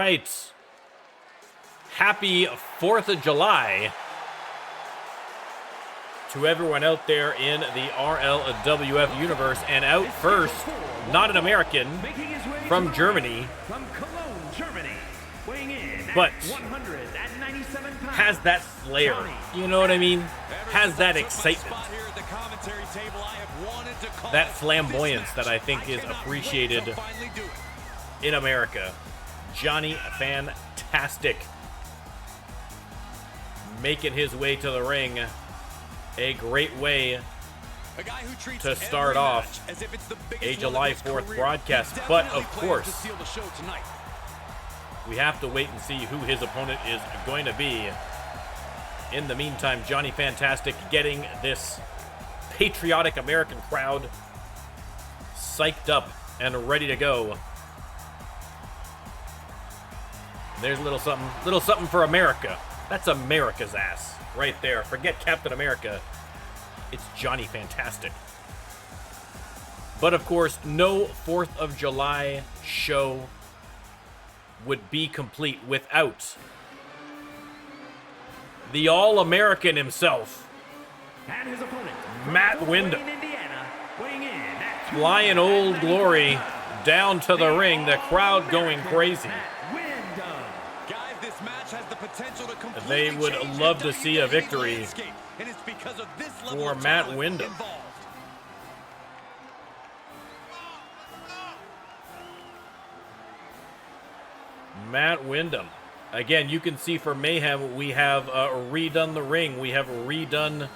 right. Happy 4th of July to everyone out there in the RLWF universe. And out first, not an American, from Germany, but has that flair. You know what I mean? Has that excitement. That flamboyance that I think is appreciated in America. Johnny Fantastic making his way to the ring. A great way to start off a July 4th broadcast. But of course, we have to wait and see who his opponent is going to be. In the meantime, Johnny Fantastic getting this patriotic American crowd psyched up and ready to go. There's a little something for America. That's America's ass right there. Forget Captain America. It's Johnny Fantastic. But of course, no 4th of July show would be complete without the All-American himself, and his opponent, Matt Windham. Indiana, weighing in at Flying Old Glory down to the ring, the crowd going crazy. They would love to see a victory for Matt Windham. Matt Windham. Again, you can see for Mayhem, we have redone the ring. We have redone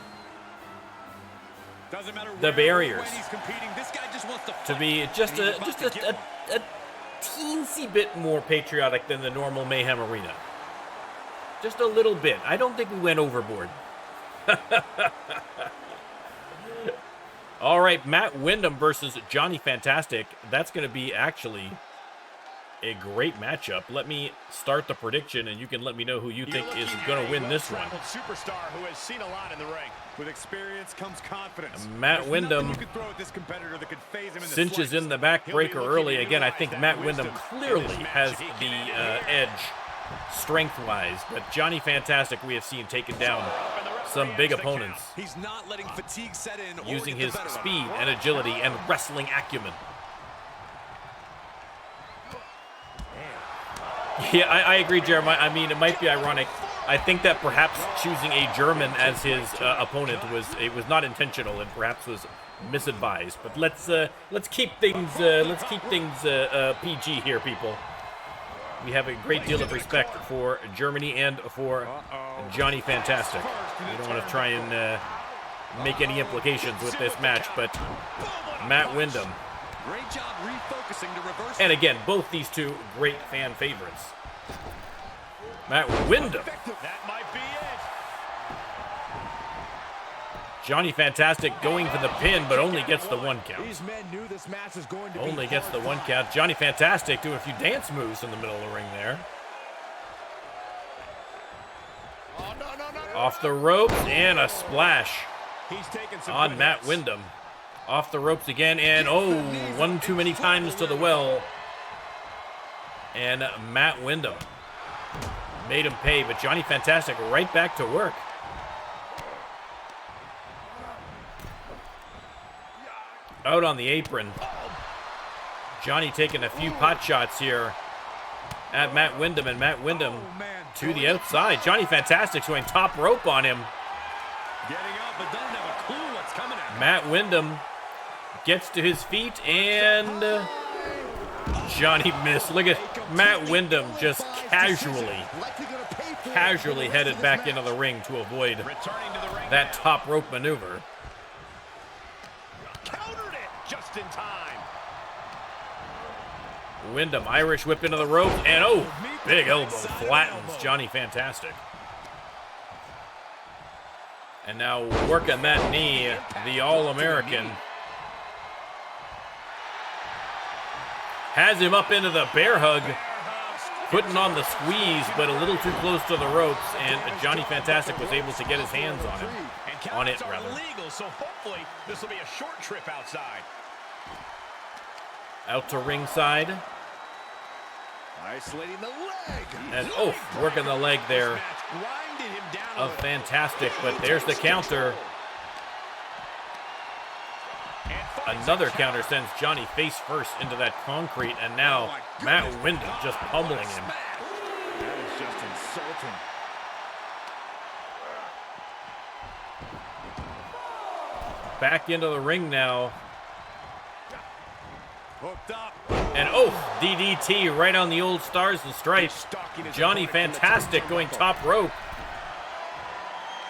the barriers to be just a teensy bit more patriotic than the normal Mayhem arena. Just a little bit. I don't think we went overboard. All right, Matt Windham versus Johnny Fantastic. That's going to be actually a great matchup. Let me start the prediction, and you can let me know who you think is going to win this one. Superstar who has seen a lot in the ring. With experience comes confidence. Matt Windham cinches in the backbreaker early. Again, I think Matt Windham clearly has the edge strength-wise, but Johnny Fantastic we have seen taken down some big opponents. He's not letting fatigue set in, using his speed and agility and wrestling acumen. Yeah, I agree, Jeremiah. I mean, it might be ironic. I think that perhaps choosing a German as his opponent was not intentional and perhaps was misadvised. But let's keep things PG here, people. We have a great deal of respect for Germany and for Johnny Fantastic. We don't want to try and make any implications with this match, but Matt Windham. Great job refocusing to reverse. And again, both these two great fan favorites. Matt Windham. That might be it. Johnny Fantastic going for the pin, but only gets the 1 count. These men knew this match was going to only gets the 1 count. Johnny Fantastic doing a few dance moves in the middle of the ring there. Oh, no. Off the ropes and a splash He's taking some on Matt Windham. Off the ropes again, and one too many times to the well. And Matt Windham made him pay, but Johnny Fantastic right back to work. Out on the apron. Johnny taking a few pot shots here at Matt Windham, and Matt Windham to the outside. Johnny Fantastic going top rope on him. Getting up, but doesn't have a clue what's coming at him. Matt Windham gets to his feet, and Johnny missed. Look at Matt Windham just casually headed back into the ring to avoid that top rope maneuver. Countered it just in time. Windham, Irish whip into the rope, and big elbow flattens Johnny Fantastic. And now working that knee, the All-American has him up into the bear hug, putting on the squeeze, but a little too close to the ropes, and Johnny Fantastic was able to get his hands on him. On it, rather. Legal, so hopefully this will be a short trip outside. Out to ringside. Isolating the leg. And oh, working the leg there. Grinded him down. Of fantastic, but there's the counter. Another counter sends Johnny face first into that concrete, and now Matt Windham just pummeling him. That is just insulting. Back into the ring now. Hooked up. And oh, DDT right on the old Stars and Stripes. Johnny Fantastic going top rope.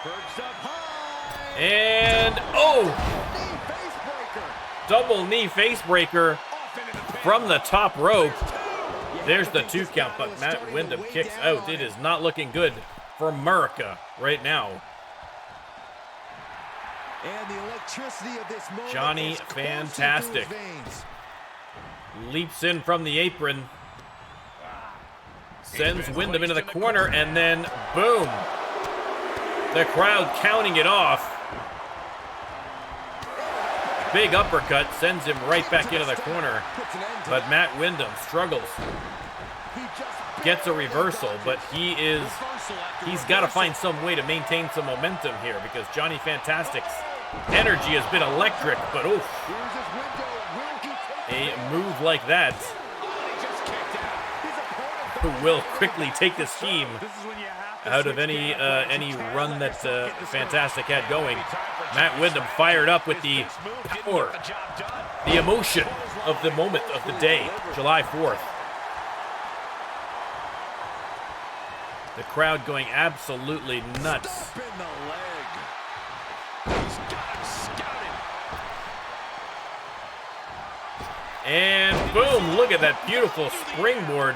Perched up high. And oh, Knee face breaker. double knee face breaker from the top rope. There's the 2 count, but Matt Windham kicks out. It is not looking good for America right now. And the electricity of this moment Johnny is coursing Fantastic through his veins. leaps in from the apron, sends Windham into the corner, and then boom, the crowd counting it off. Big uppercut sends him right back into the corner, but Matt Windham struggles, gets a reversal, but he's got to find some way to maintain some momentum here, because Johnny Fantastic's energy has been electric, but oof, a move like that will quickly take the steam out of any run that Fantastic had going. Matt Windham fired up with the power, the emotion of the moment of the day, July 4th. The crowd going absolutely nuts. And boom, look at that beautiful springboard.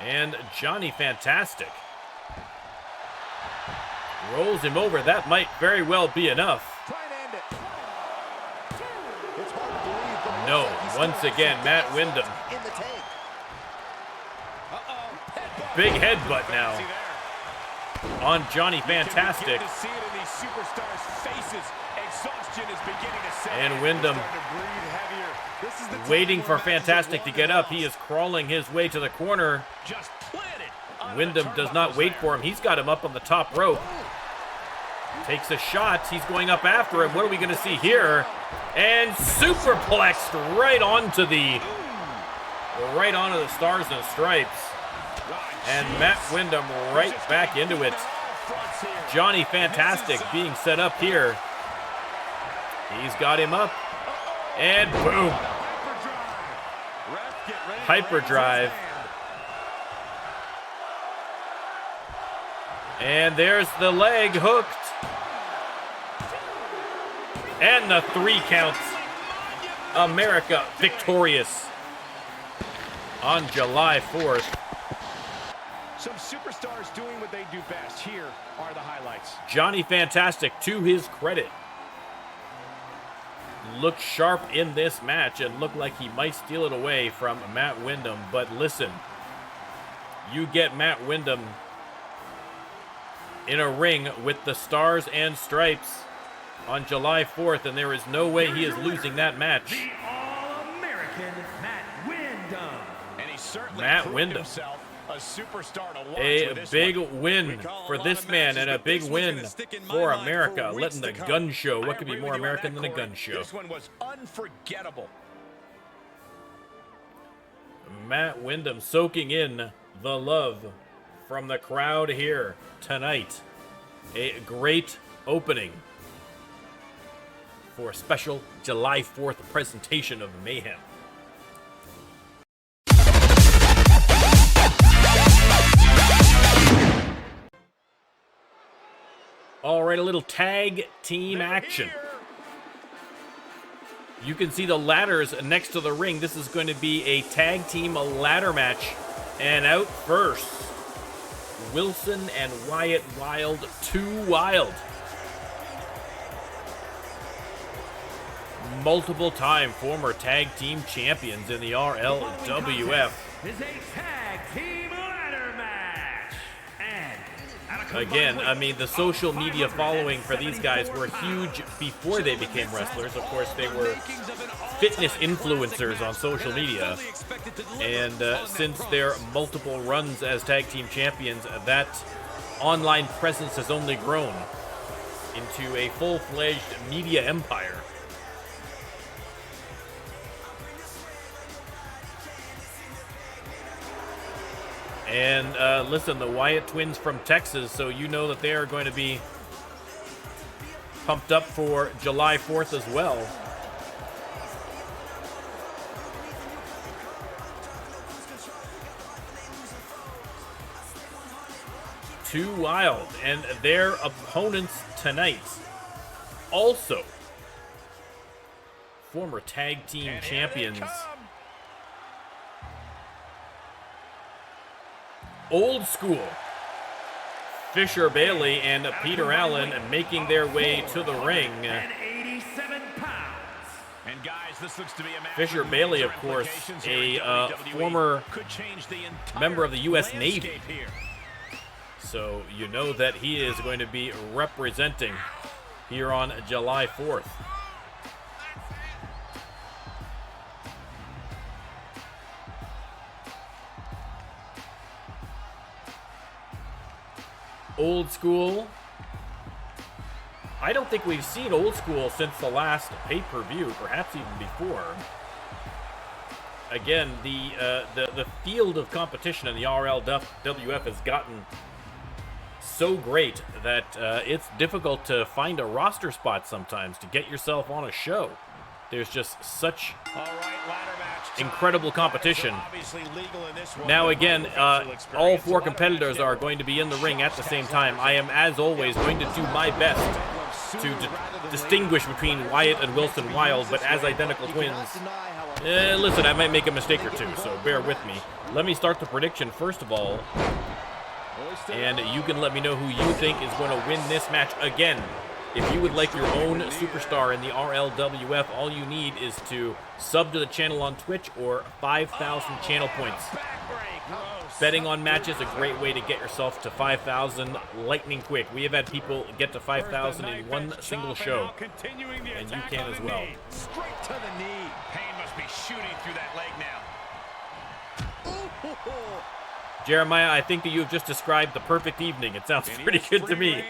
And Johnny Fantastic rolls him over. That might very well be enough. No, once again, Matt Windham. Big headbutt now on Johnny Fantastic. And Windham waiting for Fantastic to get up. He is crawling his way to the corner. Windham does not wait for him. He's got him up on the top rope. Takes a shot. He's going up after him. What are we going to see here? And superplexed right onto the Stars and Stripes. And Matt Windham right back into it. Johnny Fantastic being set up here. He's got him up. And boom. Hyperdrive. And there's the leg hooked. And the 3 counts. America victorious on July 4th. Some superstars doing what they do best. Here are the highlights. Johnny Fantastic, to his credit, looked sharp in this match and looked like he might steal it away from Matt Windham. But listen, you get Matt Windham in a ring with the Stars and Stripes on July 4th, and there is no way he is losing that match. The All-American Matt Windham. And he certainly Matt Windham. himself a superstar to watch A with this big one. win for this man and a big win for America, letting the gun show. What could be more American than a gun show? This one was unforgettable. Matt Windham soaking in the love from the crowd here tonight. A great opening for a special July 4th presentation of Mayhem. All right, a little tag team action. You can see the ladders next to the ring. This is going to be a tag team ladder match. And out first, Wilson and Wyatt Wild, 2 Wild. Multiple-time former tag team champions in the RLWF. Is a tag team ladder match. And Again, I mean, the social media following for these guys were huge before they became wrestlers. Of course, they were fitness influencers on social media. And since their multiple runs as tag team champions, that online presence has only grown into a full-fledged media empire. And listen, the Wyatt twins from Texas, so you know that they are going to be pumped up for July 4th as well. Too Wild and their opponents tonight, also former tag team champions, Old School, Fisher Bailey and Peter Allen making their way to the ring. And 87 pounds. And guys, this looks to be a match. Fisher Bailey, of course, a former member of the U.S. Navy. So you know that he is going to be representing here on July 4th. Old School. I don't think we've seen Old School since the last pay-per-view, perhaps even before. Again, the field of competition in the RLWF has gotten so great that it's difficult to find a roster spot sometimes to get yourself on a show. There's just such incredible competition. Now again, all four competitors are going to be in the ring at the same time. I am, as always, going to do my best to distinguish between Wyatt and Wilson Wild, but as identical twins, listen, I might make a mistake or two, so bear with me. Let me start the prediction first of all, and you can let me know who you think is going to win this match. Again, if you would like your own superstar in the RLWF, all you need is to sub to the channel on Twitch or 5,000 channel points. Betting on matches, a great way to get yourself to 5,000 lightning quick. We have had people get to 5,000 in one single show, and you can as well. Straight to the knee. Pain must be shooting through that leg now. Jeremiah, I think that you have just described the perfect evening. It sounds pretty good to me.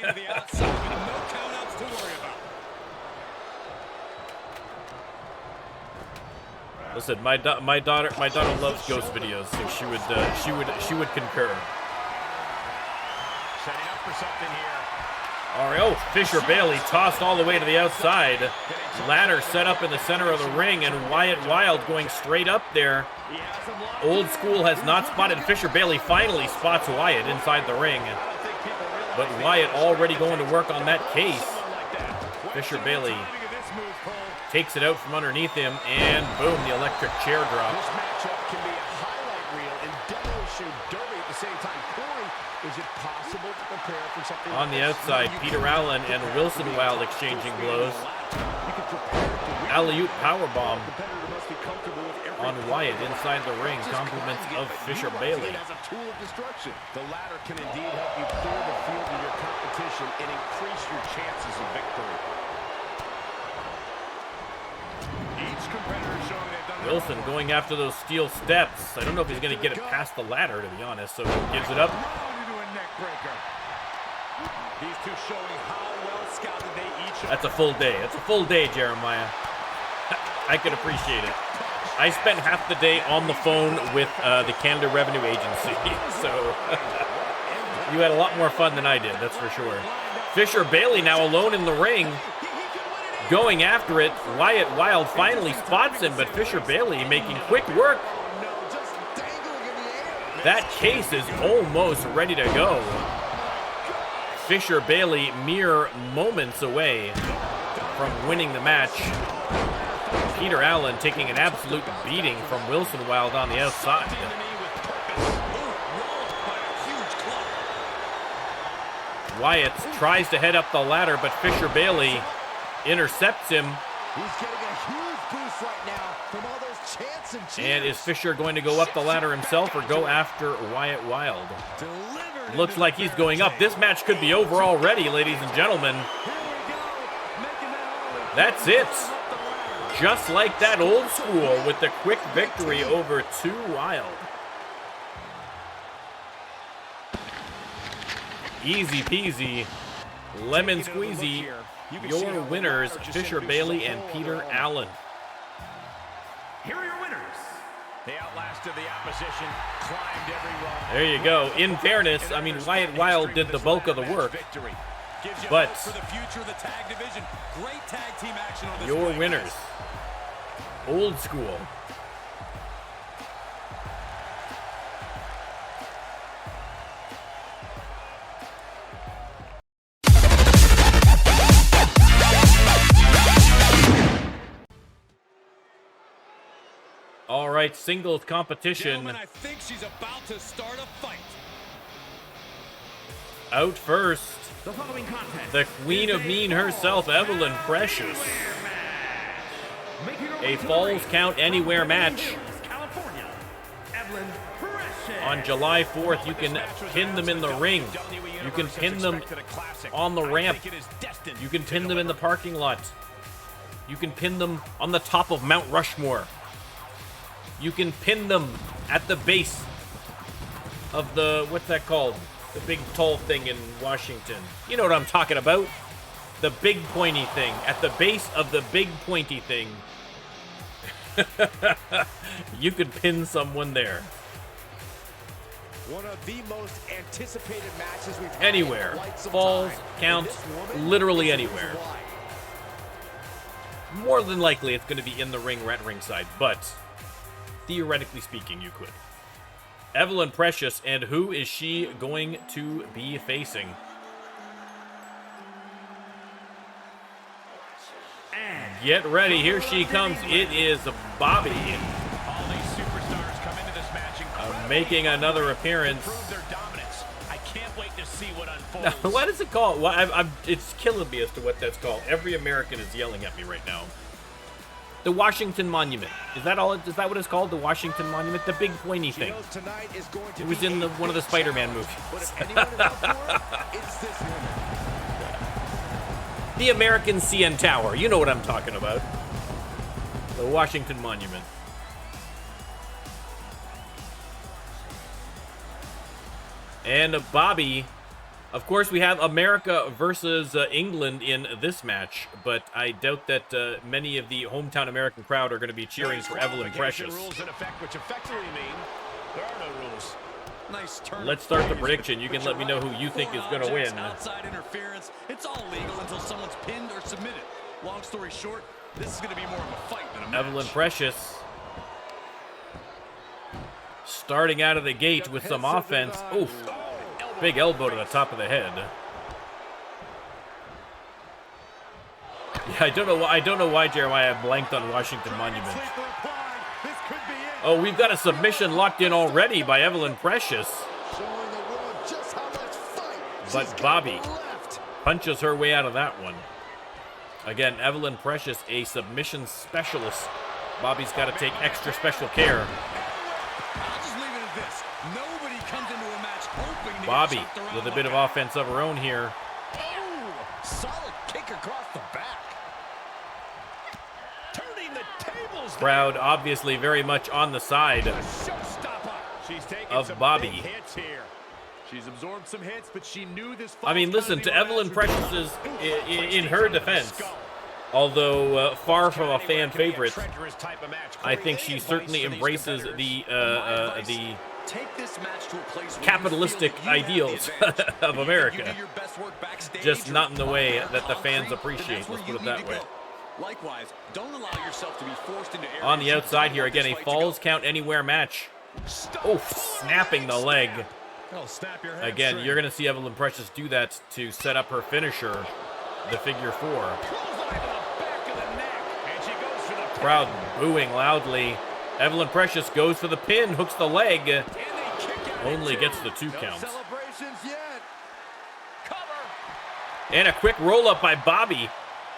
Listen, my daughter loves ghost videos, so she would concur. Setting up for something here. All right, oh, Fisher Bailey tossed all the way to the outside. Ladder set up in the center of the ring, and Wyatt Wild going straight up there. Old School has not spotted Fisher Bailey. Finally spots Wyatt inside the ring, but Wyatt already going to work on that case. Fisher Bailey takes it out from underneath him, and boom, the electric chair drop. This matchup can be a highlight reel and demolition derby at the same time. Corey, is it possible to prepare for something on the outside? Peter Allen and Wilson Wild exchanging blows. Alley-oop powerbomb on Wyatt inside the ring. Compliments of Fisher Bailey. As a tool of destruction, the ladder can indeed help you clear the field of your competition and increase your chances of victory. Wilson going after those steel steps. I don't know if he's going to get it past the ladder, to be honest, so he gives it up. That's a full day. That's a full day, Jeremiah. I could appreciate it. I spent half the day on the phone with the Canada Revenue Agency, so you had a lot more fun than I did, that's for sure. Fisher Bailey now alone in the ring, going after it. Wyatt Wild finally spots him, but Fisher Bailey making quick work. That case is almost ready to go. Fisher Bailey mere moments away from winning the match. Peter Allen taking an absolute beating from Wilson Wild on the outside. Wyatt tries to head up the ladder, but Fisher Bailey intercepts him. He's getting a huge boost right now from all those chants and cheers. And is Fisher going to go up the ladder himself or go after Wyatt Wild? Looks like he's going up. This match could be over already, ladies and gentlemen. That's it. just like that, Old School with the quick victory over Too Wild. Easy peasy, lemon squeezy. Your winners, Fisher Bailey and Peter Allen. Here are your winners. They outlasted the opposition, climbed every rung. There you go. In fairness, I mean, Wyatt Wild did the bulk of the work. But for the future of the tag division. Great tag team action on this your way. winners, Old School. All right, singles competition. Gentlemen, I think she's about to start a fight. Out first, The following contest the Queen of Mean herself, Evelyn Precious. making her A way to the Falls ring Count Anywhere from match. Hills, California, Evelyn Precious. On July 4th, you can pin them in the ring. You can pin them on the ramp. You can pin them in the parking lot. You can pin them on the top of Mount Rushmore. You can pin them at the base of the, what's that called? The big tall thing in Washington. You know what I'm talking about. The big pointy thing. At the base of the big pointy thing. You could pin someone there. One of the most anticipated matches we've had Anywhere. in quite some Falls, time. count, And this woman literally is the anywhere. reason why. More than likely, it's going to be in the ring, at ringside, but theoretically speaking, you could. Evelyn Precious, and who is she going to be facing? Get ready, here she comes. It is Bobby, All these superstars come into this match making another appearance. prove their dominance. I can't wait to see what unfolds. Now, what is it called? Well, it's killing me as to what that's called. Every American is yelling at me right now. The Washington Monument. Is that all? Is that what it's called? The Washington Monument? The big pointy She thing. knows tonight is going to It was be in a one of the big Spider-Man challenge. movies. But if anyone is up for it, it's this woman. The American CN Tower. You know what I'm talking about. The Washington Monument. And Bobby. Of course, we have America versus England in this match, but I doubt that many of the hometown American crowd are going to be cheering for Evelyn Precious. Rules in effect, which effectively mean there are no rules. Nice turn. Let's start the prediction. You can let me know who you think is going to win. Outside interference. It's all legal until someone's pinned or submitted. Long story short, this is going to be more of a fight than a match. Evelyn Precious starting out of the gate with some offense. Oof. Big elbow to the top of the head. Yeah, I don't know why Jeremiah blanked on Washington Monument. This could be it. Oh, we've got a submission locked in already by Evelyn Precious. Showing the world just how much fight But she's got Bobby left. punches her way out of that one. Again, Evelyn Precious, a submission specialist. Bobby's got to take extra special care. I'll just leave it at this. Nobody comes into a match hoping to Bobby get chopped around with a like bit of that. offense of her own here. Oh, solid kick across the back. Turning the tables. Crowd obviously very much on the side. Showstopper. She's taking Of some Bobby. big hits here. She's absorbed some hits, but she knew this. I mean, listen, to Evelyn Precious's, in her defense, although far from a fan favorite, I think she certainly embraces the Take this match to a place where capitalistic you feel you have the ideals advantage. of You America. do your best work backstage Just or not in the way on that the fans concrete, appreciate, then that's let's put where it you that need to way. go. Likewise, don't allow yourself to be forced into areas On the you outside don't here, want this again, a fight to Falls go. Count Anywhere match. Oh, snapping the leg. That'll snap your Again, you're going to see Evelyn Precious do that to set up her finisher, the figure 4. Clothesline to the back of the neck, and she goes for the Crowd booing loudly. Evelyn Precious goes for the pin, hooks the leg, and they kick out at only two. gets the 2 No count. celebrations yet. Cover. And a quick roll up by Bobby,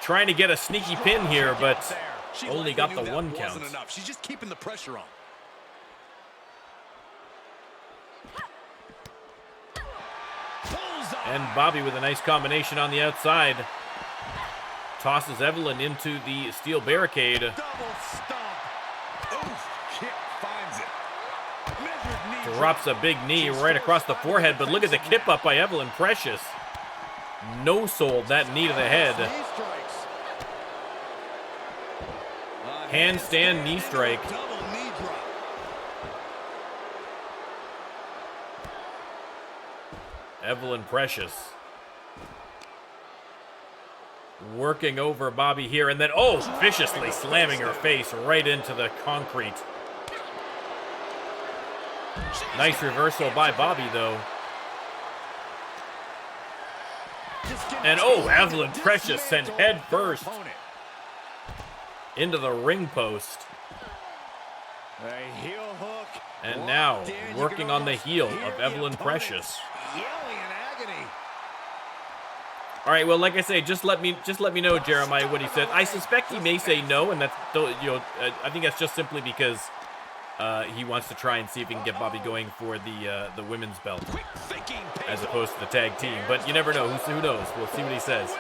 trying to get a sneaky pin here, but She only likely got knew the that 1 wasn't count. enough. She's just keeping the pressure on. Bullseye. And Bobby with a nice combination on the outside. Tosses Evelyn into the steel barricade. Double stomp. Oof, kick finds it. Measured knee Drops a big knee right across the forehead, but look at the kip up by Evelyn Precious. No-sold that knee to the head. Knee strikes. Handstand knee strike. Double knee drop. Evelyn Precious working over Bobby here, and then, oh, viciously slamming her face right into the concrete. Nice reversal by Bobby, though. And, oh, Evelyn Precious sent head first into the ring post. A heel hook. And now, working on the heel of Evelyn Precious. Yelling in agony. All right, well, like I say, just let me know, Jeremiah, what he said. I suspect he may say no, and that's, I think that's just simply because he wants to try and see if he can get Bobby going for the women's belt, as opposed to the tag team. But you never know. Who knows? We'll see what he says.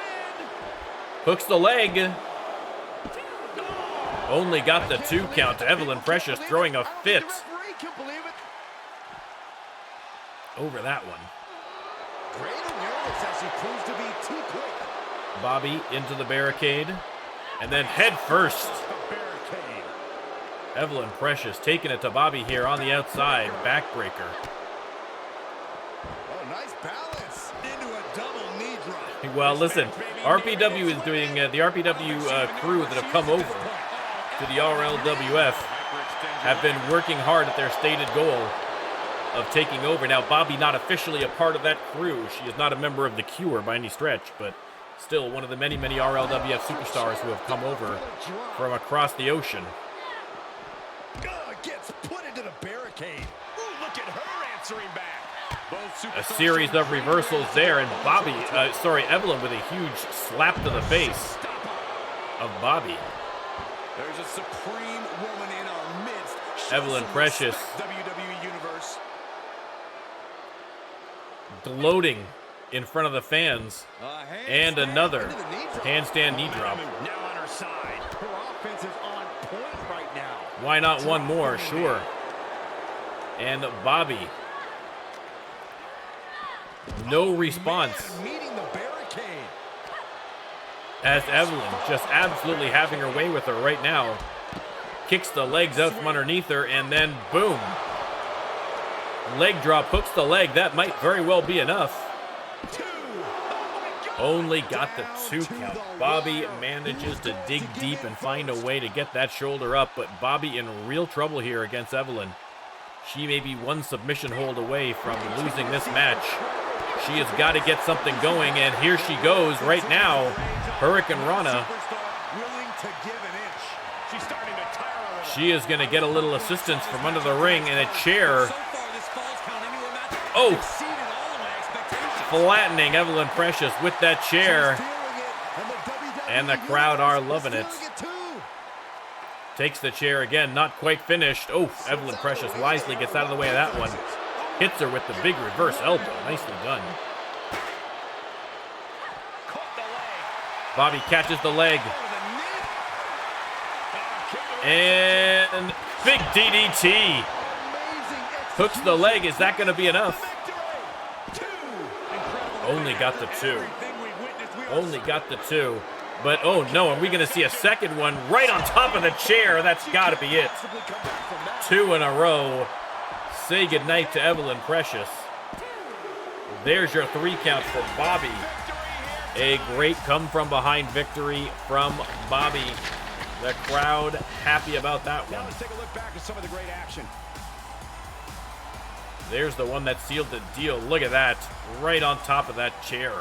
Hooks the leg. Only got the 2 count. Evelyn Precious throwing a fit over that one. Great awareness as she proves to be too quick. Bobby into the barricade, and then head first. Evelyn Precious taking it to Bobby here on the outside, backbreaker. Oh, nice balance. Into a double knee drop. Well, listen, RPW is doing, the RPW crew that have come over to the RLWF have been working hard at their stated goal of taking over. Now, Bobby not officially a part of that crew. She is not a member of the Cure by any stretch, but still one of the many, many RLWF superstars who have come over from across the ocean. Gets put into the barricade. Ooh, look at her answering back. A series of reversals there, and Evelyn with a huge slap to the face of Bobby. There's a supreme woman in our midst. Evelyn Precious WWE Universe. gloating in front of the fans, and another handstand knee drop. Now on her side. Her offense is on point right now. Why not one more? Sure. And Bobby, no response, Meeting the barricade. as Evelyn just absolutely having her way with her right now. Kicks the legs out from underneath her, and then boom. Leg drop, hooks the leg. That might very well be enough. Only got the 2 count. Bobby manages to dig deep and find a way to get that shoulder up, but Bobby in real trouble here against Evelyn. She may be one submission hold away from losing this match. She has got to get something going, and here she goes right now. Hurricane Rana. She is going to get a little assistance from under the ring, and a chair. Oh! Flattening Evelyn Precious with that chair. And the crowd are loving it. Takes the chair again, not quite finished. Oh, Evelyn Precious wisely gets out of the way of that one. Hits her with the big reverse elbow. Nicely done. Bobby catches the leg. And big DDT. Hooks the leg. Is that going to be enough? Only got the 2. Only got the 2. But, oh no, are we going to see a second one right on top of the chair? That's got to be it. 2 in a row. Say goodnight to Evelyn Precious. There's your 3 count for Bobby. A great come-from-behind victory from Bobby. The crowd happy about that one. Now let's take a look back at some of the great action. There's the one that sealed the deal. Look at that. Right on top of that chair.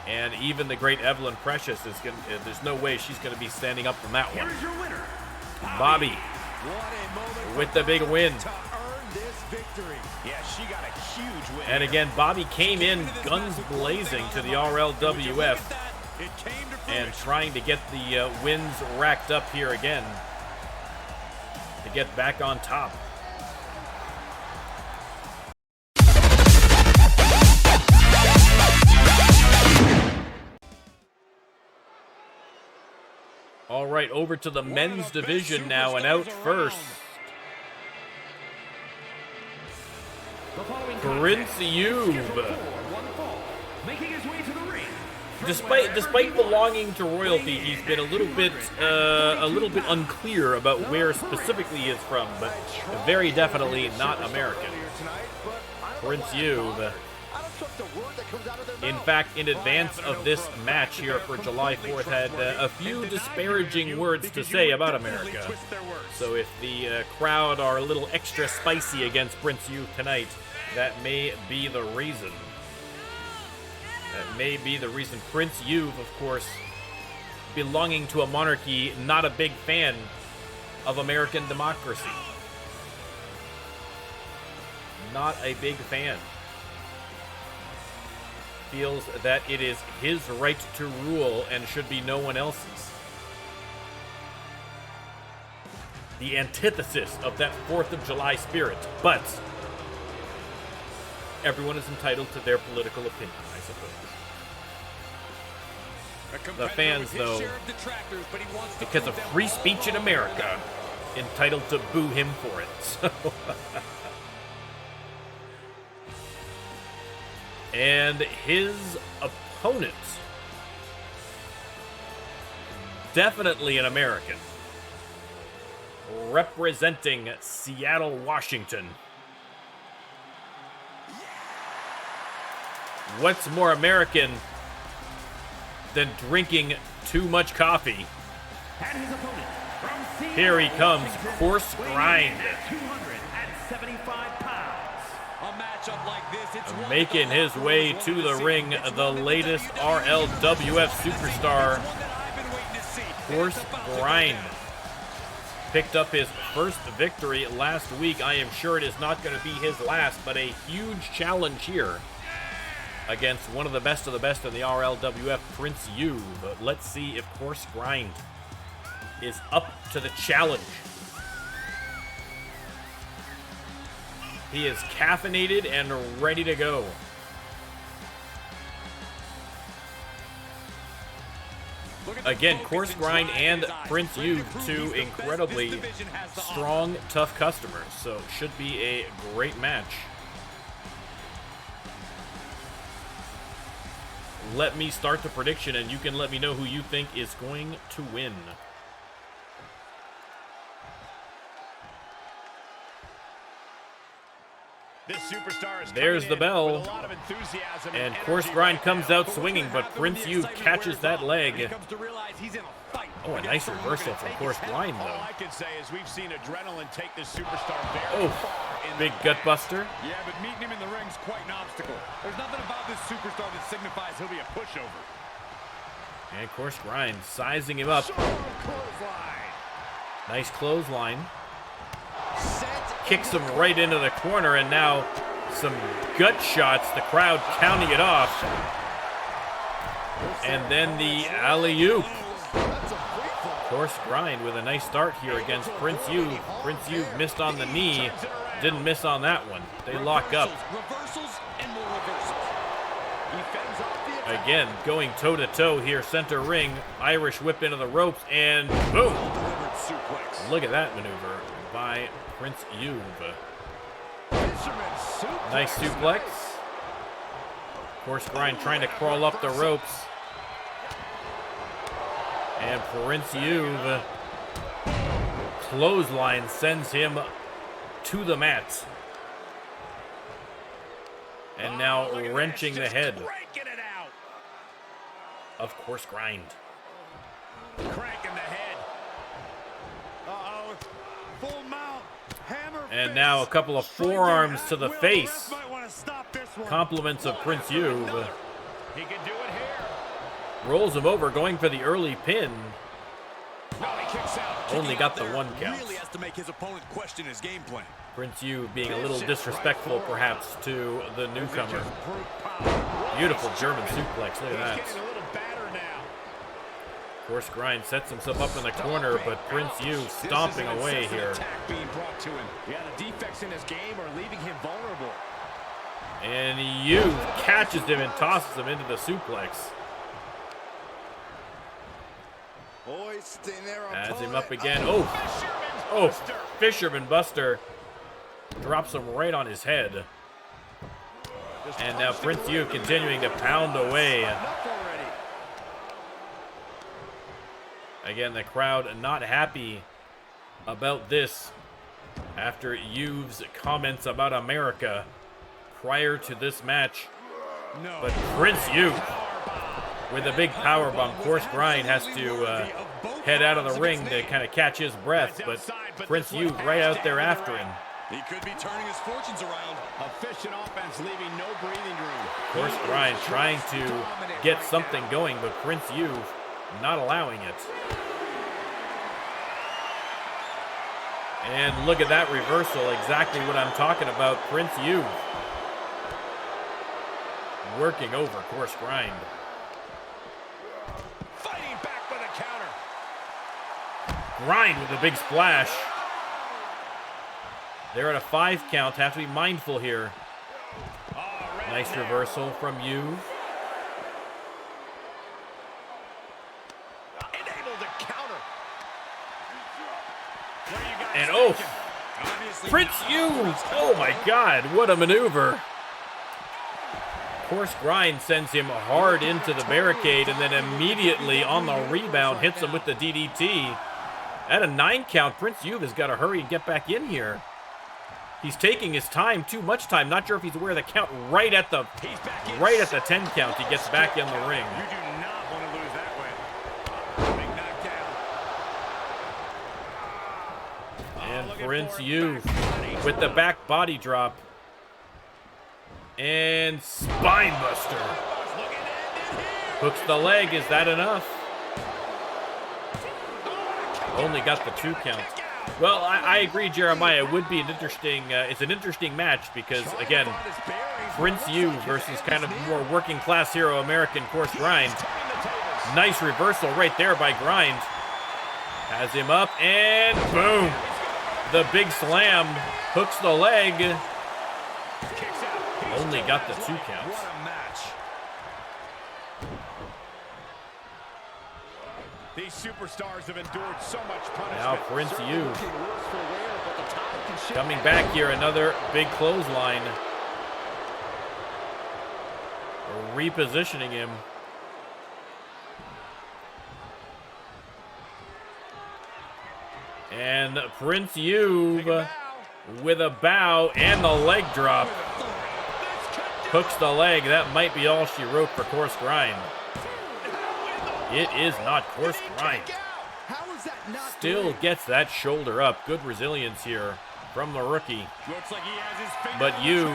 And even the great Evelyn Precious is going to, there's no way she's going to be standing up from that one. Here's your winner, Bobby with the big win. To earn this victory. Yeah, she got a huge win. And again, Bobby came in guns blazing to the RLWF and trying to get the wins racked up here again to get back on top. right, over to the men's division now, and out first, Prince Yube. Despite belonging to royalty, he's been a little bit unclear about where specifically he is from, but very definitely not American. Prince Yube. In fact, in advance of this match here for July 4th, had a few disparaging words to say about America. So if the crowd are a little extra spicy against Prince Yube tonight, that may be the reason. That may be the reason. Prince Yube, of course, belonging to a monarchy, not a big fan of American democracy. Not a big fan. Feels that it is his right to rule and should be no one else's. The antithesis of that 4th of July spirit. But everyone is entitled to their political opinion, I suppose. The fans, though, because of free speech in America, entitled to boo him for it. So and his opponent, definitely an American, representing Seattle, Washington. What's more American than drinking too much coffee? Here he comes, Coarse Grind. Making his way to the ring, the latest RLWF superstar, Coarse Grind. Picked up his first victory last week. I am sure it is not going to be his last, but a huge challenge here against one of the best in the RLWF, Prince Yube. But let's see if Coarse Grind is up to the challenge. He is caffeinated and ready to go. Again, Coarse Grind and Prince Yube, two incredibly strong, tough customers. So should be a great match. Let me start the prediction, and you can let me know who you think is going to win. There's the bell, and Coarse Grind comes out swinging, but Prince Yube catches that leg. Oh, a nice reversal from Coarse Grind, though. Oh, big gut buster. Yeah, but meeting him in the ring's quite an obstacle. There's nothing about this superstar that signifies he'll be a pushover. And Coarse Grind sizing him up. Nice clothesline. Kicks him right into the corner, and now some gut shots. The crowd counting it off. And then the alley-oop. Coarse Grind with a nice start here against Prince Yube. Prince Yube missed on the knee. Didn't miss on that one. They lock up. Again, going toe-to-toe here, center ring. Irish whip into the ropes, and boom! Look at that maneuver by Prince Yube. Nice suplex. Coarse Grind trying to crawl up the ropes. And Prince Yube, clothesline, sends him to the mat. And now wrenching the head of Coarse Grind. Cranking the head. Uh-oh. Full mount. Hammer. And now a couple of forearms to the face. Compliments of Prince Yube. He can do it here. Rolls him over, going for the early pin. No, he kicks out. Only got the one count. Really has to make his opponent question his game plan. Prince Yube being a little disrespectful, perhaps, to the newcomer. Beautiful German suplex. Look at that. Coarse Grind sets himself up in the corner, but Prince Yube stomping away here. Yeah, the defects in his game are leaving him vulnerable. And Yube catches him and tosses him into the suplex. Boy, Twisting their Has him opponent. up again. Oh, Fisherman Buster drops him right on his head. And now Prince Yu continuing to pound away. Again, the crowd not happy about this after Yu's comments about America prior to this match. But Prince Yu with a big power bomb. Of course, Grind has to head out of the ring to kind of catch his breath, but Prince Yu right out there after him. He could be turning his fortunes around. Efficient offense, leaving no breathing room. Of course, Grind trying to get something going, but Prince Yu not allowing it. And look at that reversal, exactly what I'm talking about. Prince Yu working over Course Grind. Fighting back with a counter. Grind with a big splash. They're at a 5 count. Have to be mindful here. Nice reversal from Yu. Enabled to counter. And oh, Prince Yu. Oh my God, what a maneuver. Course Grind sends him hard into the barricade and then immediately on the rebound hits him with the DDT. At a 9 count, Prince Yu has got to hurry and get back in here. He's taking his time, too much time. Not sure if he's aware of the count. Right at the 10 count, he gets back in the ring. You do not want to lose that way. Big knockdown. And Prince Yu with the back body drop. And spine buster. Hooks the leg. Is that enough? Only got the 2 count. Well, I agree, Jeremiah. It would be an interesting. It's an interesting match because, again, Prince Yu versus kind of more working class hero American Course Grind. Nice reversal right there by Grind. Has him up and boom. The big slam hooks the leg. Only got the 2 counts. What a match. These superstars have endured so much punishment. Now Prince Yu coming back here, another big clothesline. Repositioning him. And Prince Yu with a bow and the leg drop. Hooks the leg. That might be all she wrote for Course Grind. It is not Course Grind. Still gets that shoulder up. Good resilience here from the rookie. But Yu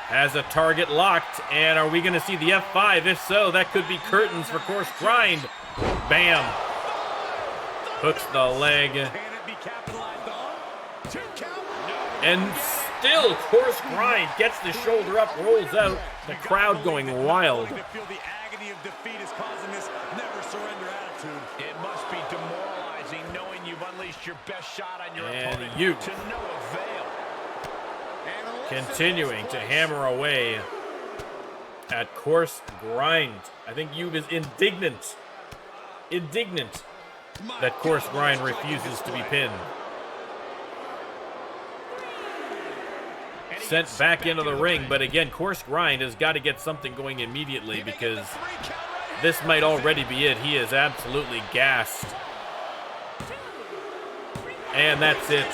has a target locked. And are we going to see the F5? If so, that could be curtains for Course Grind. Bam. Hooks the leg. And still, Course Grind gets the shoulder up, rolls out. The crowd going wild. To feel the agony of defeat is causing this never surrender attitude. It must be demoralizing knowing you've unleashed your best shot on your opponent Yu to no avail. continuing to hammer away at Course Grind. I think Yu is indignant that Course Grind refuses to be pinned. Sent back into the ring, but again, Course Grind has got to get something going immediately because this might already be it. He is absolutely gassed. And that's it.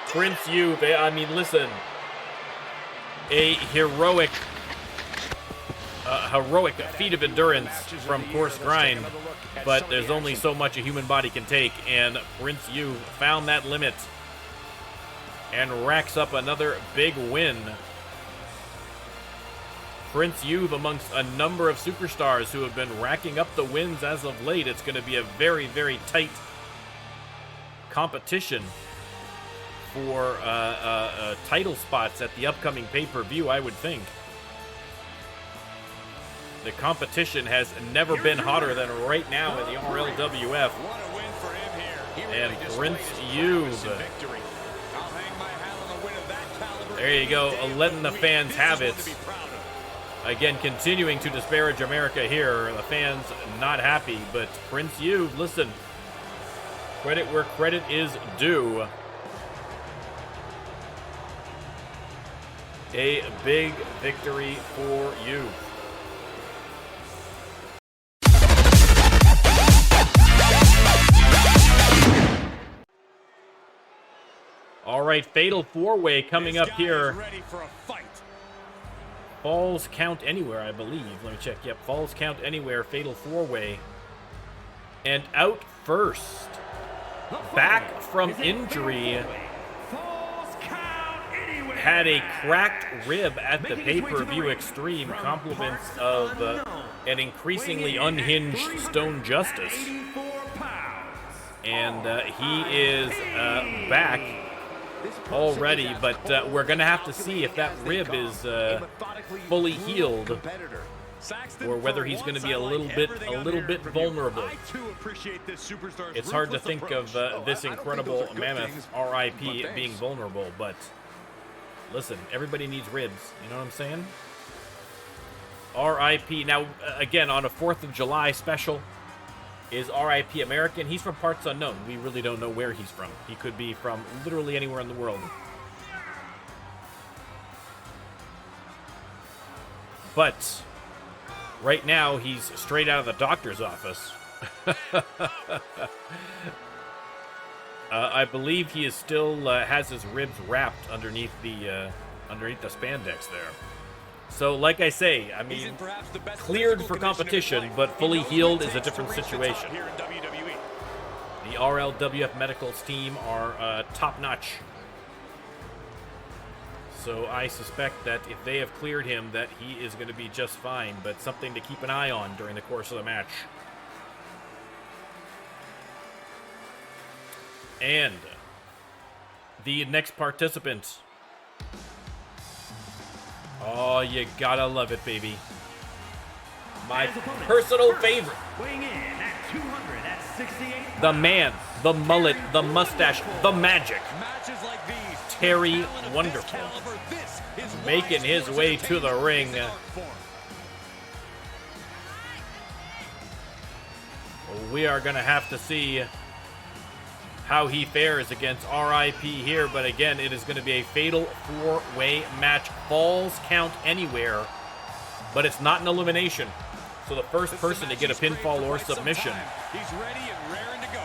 Prince Yu, I mean, listen. A heroic feat of endurance from Course Grind, but there's only so much a human body can take, and Prince Yu found that limit and racks up another big win. Prince Yu amongst a number of superstars who have been racking up the wins as of late. It's going to be a very, very tight competition for title spots at the upcoming pay-per-view, I would think. The competition has never been hotter than right now in the RLWF. And Prince Yu, there you go, letting the fans have it. Again, continuing to disparage America here. The fans not happy, but Prince Yu, listen. Credit where credit is due. A big victory for you. All right, fatal four-way coming up here. Ready for a fight. Falls count anywhere, I believe. Let me check. Yep, falls count anywhere. Fatal four-way. And out first. Back from injury. Had a cracked rib at the pay-per-view Extreme. Compliments of an increasingly unhinged Stone Justice. And he is back already, but we're gonna have to see if that rib is fully healed, or whether he's going to be a little bit vulnerable. It's hard to think of this incredible mammoth RIP being vulnerable, but listen, everybody needs ribs. You know what I'm saying? RIP. Now, again, on a 4th of July special. Is RIP American? He's from parts unknown. We really don't know where he's from. He could be from literally anywhere in the world. But right now, he's straight out of the doctor's office. I believe he is still has his ribs wrapped underneath the spandex there. So, like I say, I mean, cleared for competition, but fully healed is a different situation. The RLWF Medicals team are top-notch. So I suspect that if they have cleared him, that he is going to be just fine, but something to keep an eye on during the course of the match. And the next participant. Oh, you gotta love it, baby. My personal favorite. The man, the mullet, the mustache, the magic. Terry Wonderful. Making his way to the ring. We are gonna have to see how he fares against RIP here, but again, it is going to be a fatal four-way match. Falls count anywhere, but it's not an elimination. So the first person to get a pinfall or submission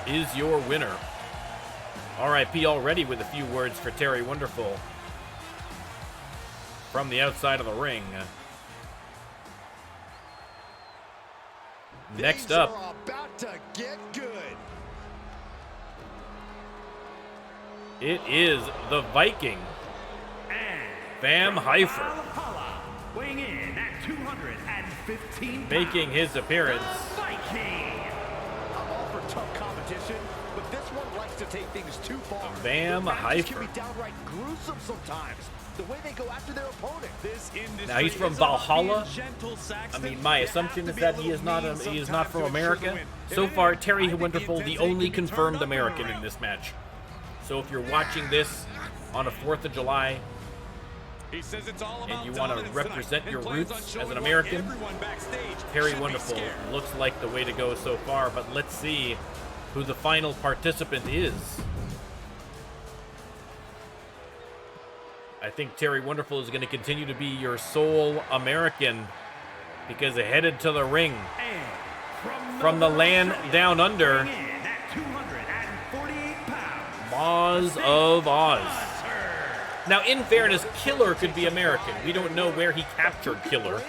is your winner. RIP already with a few words for Terry Wonderful from the outside of the ring. Next up, about to get good. It is the Viking, Vam Heifer, weighing in at 215 pounds, making his appearance. Viking. I'm all for tough competition, but this one likes to take things too far. Vam The matches Heifer. can be downright gruesome sometimes. The way they go after their opponent. Now he's from Valhalla. I mean, my assumption is that he is not from America. So far, Terry Wonderful, the only confirmed American in this match. So if you're watching this on a 4th of July and you want to represent your roots as an American, Terry Wonderful looks like the way to go so far. But let's see who the final participant is. I think Terry Wonderful is going to continue to be your sole American because headed to the ring from the land down under, Oz of Oz. Now, in fairness, Killer could be American. We don't know where he captured Killer.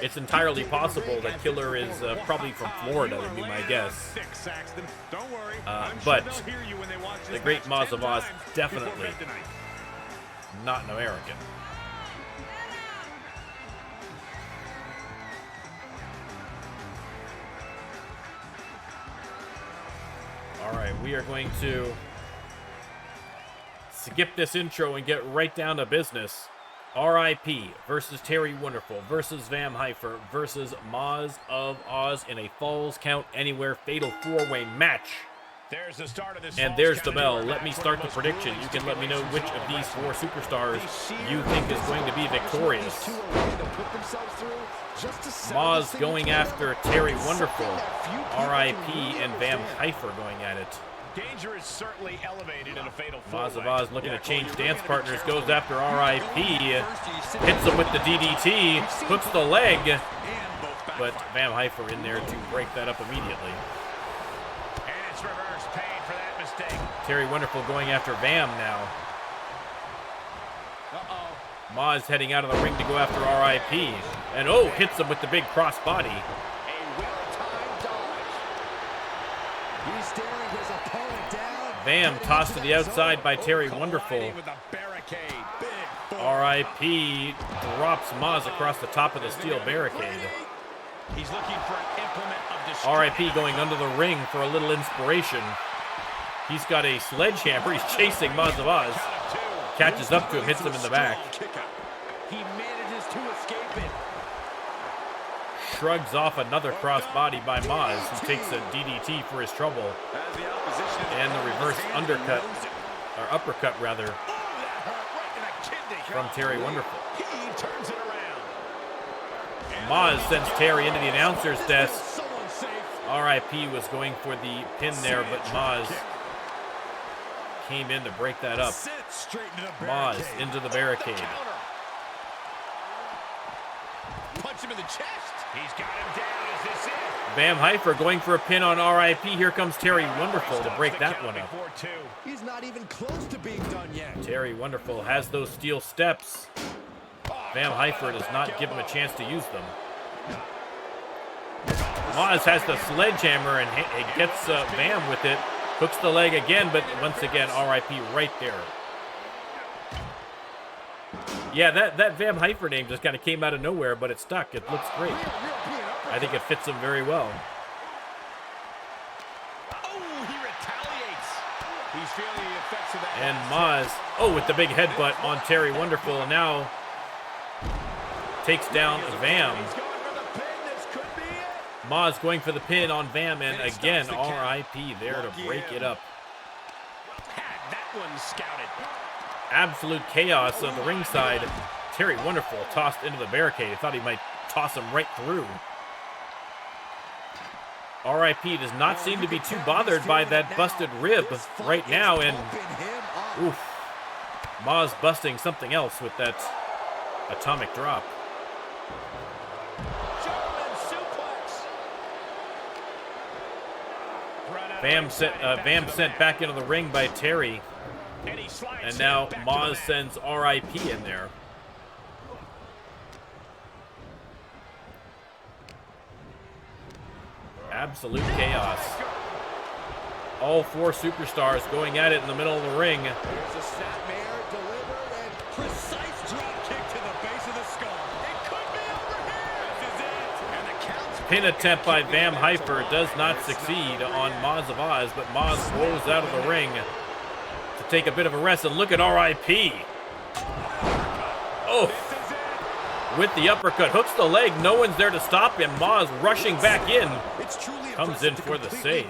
It's entirely possible that Killer is probably from Florida, would be my guess. But the great Oz of Oz, definitely not an American. All right, we are going to skip this intro and get right down to business. RIP versus Terry Wonderful versus Vam Heifer versus Moz of Oz in a Falls Count Anywhere fatal four-way match. There's the start of this. And there's the bell. Let me start the prediction. You can let me know which of these 4 superstars you think is going to be victorious. Moz going after Terry Wonderful. R.I.P. and Vam Heifer going at it. Danger is certainly elevated in a fatal Moz of Oz looking to change dance partners. Goes after R.I.P. Hits him with the DDT. Hooks the leg. But Vam Heifer in there to break that up immediately. And it's reverse pain for that mistake. Terry Wonderful going after Vam now. Moz heading out of the ring to go after R.I.P. And oh, hits him with the big cross body. A well-timed dodge. He's staring his opponent down. Vam tossed to the outside by Terry Wonderful. With a barricade. Big R.I.P. drops Moz across the top of the steel barricade. He's looking for an implement of destruction. R.I.P. going under the ring for a little inspiration. He's got a sledgehammer. He's chasing Moz of Oz. Catches up to him, hits him in the back. He manages to escape it. Shrugs off another crossbody by Moz, who takes a DDT for his trouble. And the reverse undercut, or uppercut rather, from Terry Wonderful. He turns it around. Moz sends Terry into the announcer's desk. R.I.P. was going for the pin there, but Moz came in to break that up. Moz into the barricade. Punch him in the chest. He's got him down. Is this it? Vam Heifer going for a pin on R.I.P. Here comes Terry Wonderful to break that one up. He's not even close to being done yet. Terry Wonderful has those steel steps. Vam Heifer does not give him a chance to use them. Moz has the sledgehammer and gets Vam with it. Hooks the leg again, but once again, R.I.P. right there. Yeah, that Vam Heifer name just kind of came out of nowhere, but it stuck. It looks great. I think it fits him very well. Oh, he retaliates. He's feeling the effects of that. And Moz, with the big headbutt on Terry Wonderful, and now takes down Vam. Moz going for the pin on Vam, and again, R.I.P. there to break it up. Had that one scouted. Absolute chaos on the ringside. Terry Wonderful tossed into the barricade. I thought he might toss him right through. R.I.P. does not seem to be too bothered by that busted rib right now, and oof, Moz busting something else with that atomic drop. Vam sent back into the ring by Terry. And now Moz sends R.I.P. in there. Absolute chaos. All 4 superstars going at it in the middle of the ring. There's a snapmare delivered and precise drop kick to the base of the skull. It could be over here. This is it. And the count's Pin attempt by Vam Heifer does not succeed on Moz of Oz, but Moz rolls out of the ring to take a bit of a rest. And look at R.I.P. Oh, with the uppercut, hooks the leg. No one's there to stop him. Moz rushing back in. Comes in for the save.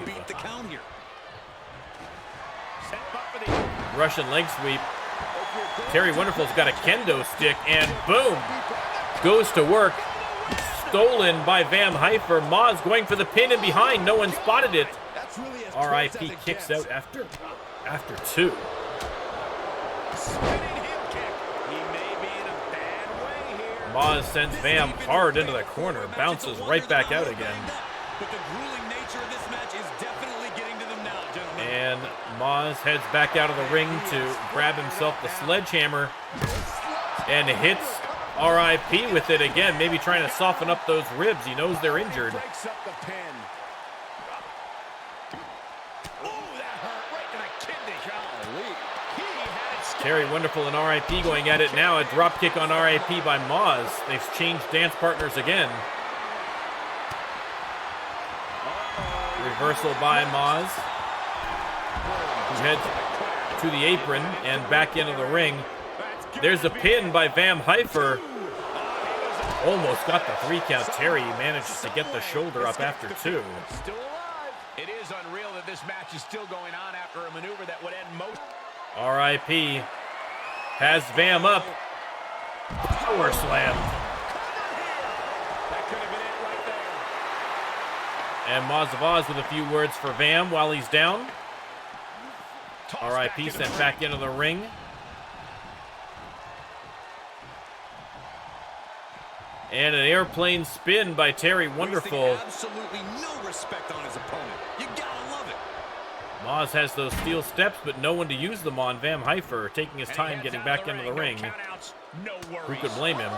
Russian leg sweep. Terry Wonderful's got a kendo stick, and boom, goes to work. Stolen by Vam Heifer. Moz going for the pin and behind. No one spotted it. R.I.P. kicks out after 2. Moz sends Vam hard into the corner. Bounces right back out again. But the grueling nature of this match is definitely getting to them now, gentlemen. And Moz heads back out of the ring to grab himself the sledgehammer and hits R.I.P. with it again, maybe trying to soften up those ribs. He knows they're injured. Terry Wonderful and R.I.P. going at it now. A drop kick on R.I.P. by Moz. They've changed dance partners again. Reversal by Moz, who heads to the apron and back into the ring. There's a pin by Vam Heifer. Almost got the 3 count. Terry managed to get the shoulder up after 2. Still alive. It is unreal that this match is still going on after a maneuver that would end most. RIP has Vam up. Power slam. That could have been it right there. And Maz of Oz with a few words for Vam while he's down. RIP sent back into the ring. And an airplane spin by Terry Wonderful. Absolutely no respect on his opponent. You gotta love it. Maz has those steel steps, but no one to use them on. Vam Heifer taking his time getting back into the ring. Who could blame him?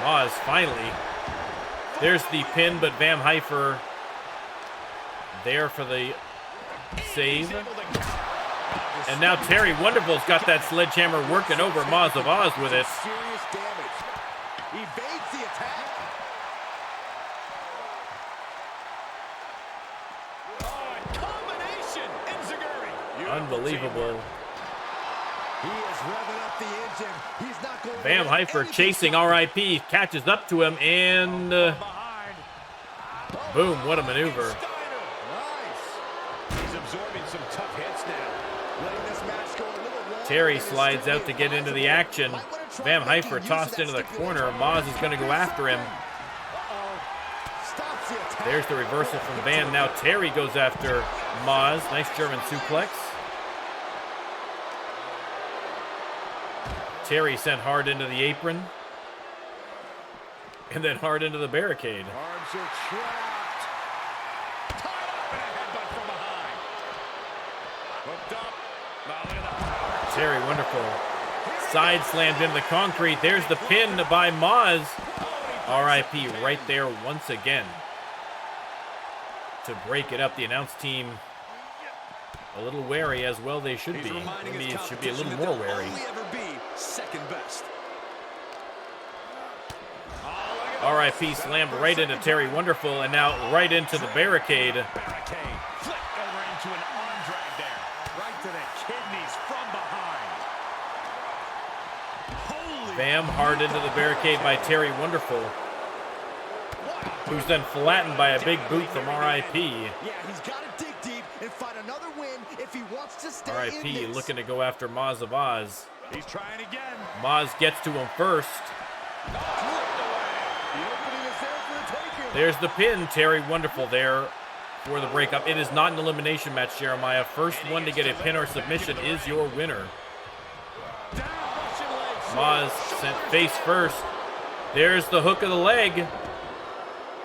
Maz finally. There's the pin, but Vam Heifer there for the save. And now Terry Wonderful's got that sledgehammer working over Maz of Oz with it. Serious damage. Evades the attack. Combination. Enziguri. Unbelievable. He is revving up the engine. He's not going Vam Heifer chasing RIP, catches up to him, and boom, what a maneuver. Nice. He's absorbing some tough hits now. Letting this match go a little long. Terry slides out to get into the action. Vam Heifer tossed into the corner. Maz is going to go after him. Stops the attack. There's the reversal from Vam. Now Terry goes after Maz. Nice German suplex. Terry sent hard into the apron. And then hard into the barricade. Arms are trapped. Tied up and a headbutt from behind. Hooked up. Now look at that. Terry Wonderful. Side slammed into the concrete. There's the pin by Maz. RIP right there once again. To break it up, the announce team a little wary, as well they should be. Maybe it should be a little more wary. Second best. RIP slammed right into Terry Wonderful, and now right into the barricade. Barricade. Flipped over into an arm drag there. Right to the kidneys from behind. Holy. Bam, hard into the barricade by Terry Wonderful, who's then flattened by a big boot from RIP. Yeah, he's got to dig deep and find another win if he wants to stay in RIP this. looking to go after Maz of Oz. He's trying again. Maz gets to him first. The opening is there for the taking. There's the pin. Terry Wonderful there for the breakup. It is not an elimination match, Jeremiah. First one to get a pin or submission is your winner. Maz sent face first. There's the hook of the leg.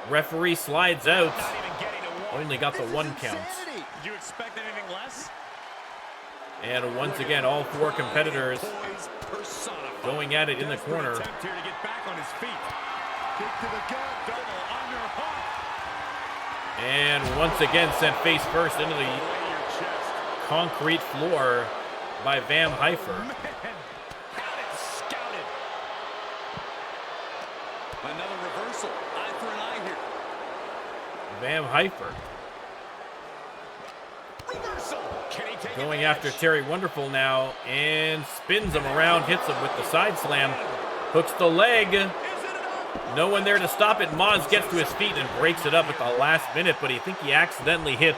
Referee slides out. Not even getting a warning. Only got the one count. Insanity. Did you expect anything less? And once again, all four competitors Poise personified. going at it in the corner. Attempt here to get back on his feet. Kick to the gut. Double underhook. And once again, sent face first into the Lay your chest. concrete floor by Vam Heifer. Man, had it scouted. Another reversal. Eye for an eye here. Vam Heifer Reversal. Can he take going advantage? after Terry Wonderful now and spins him around, hits him with the side slam, hooks the leg. Is it enough? No one there to stop it. Maz gets to his feet and breaks it up at the last minute, but I think he accidentally hit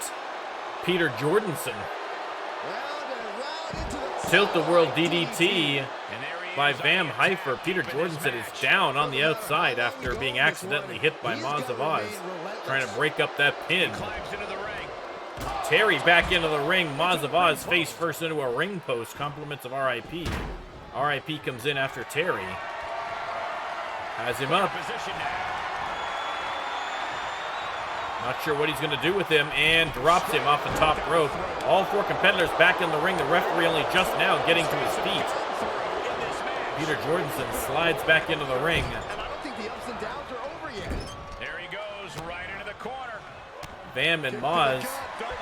Peter Jordanson. Round and round into the Tilt-the-world DDT And there he by is on Vam the Heifer. attack Peter for this Jordanson is match. down on the outside after being accidentally hit by Maz of Oz, trying to break up that pin. Climbs into the ring. Terry back into the ring. Maz of Oz face first into a ring post. Compliments of RIP. RIP comes in after Terry. Has him up. Position now. Not sure what he's going to do with him, and drops him off the top rope. All four competitors back in the ring. The referee only just now getting to his feet. In this match. Peter Jordanson slides back into the ring. And I don't think the ups and downs are over yet. There he goes, right into the corner. Vam and Maz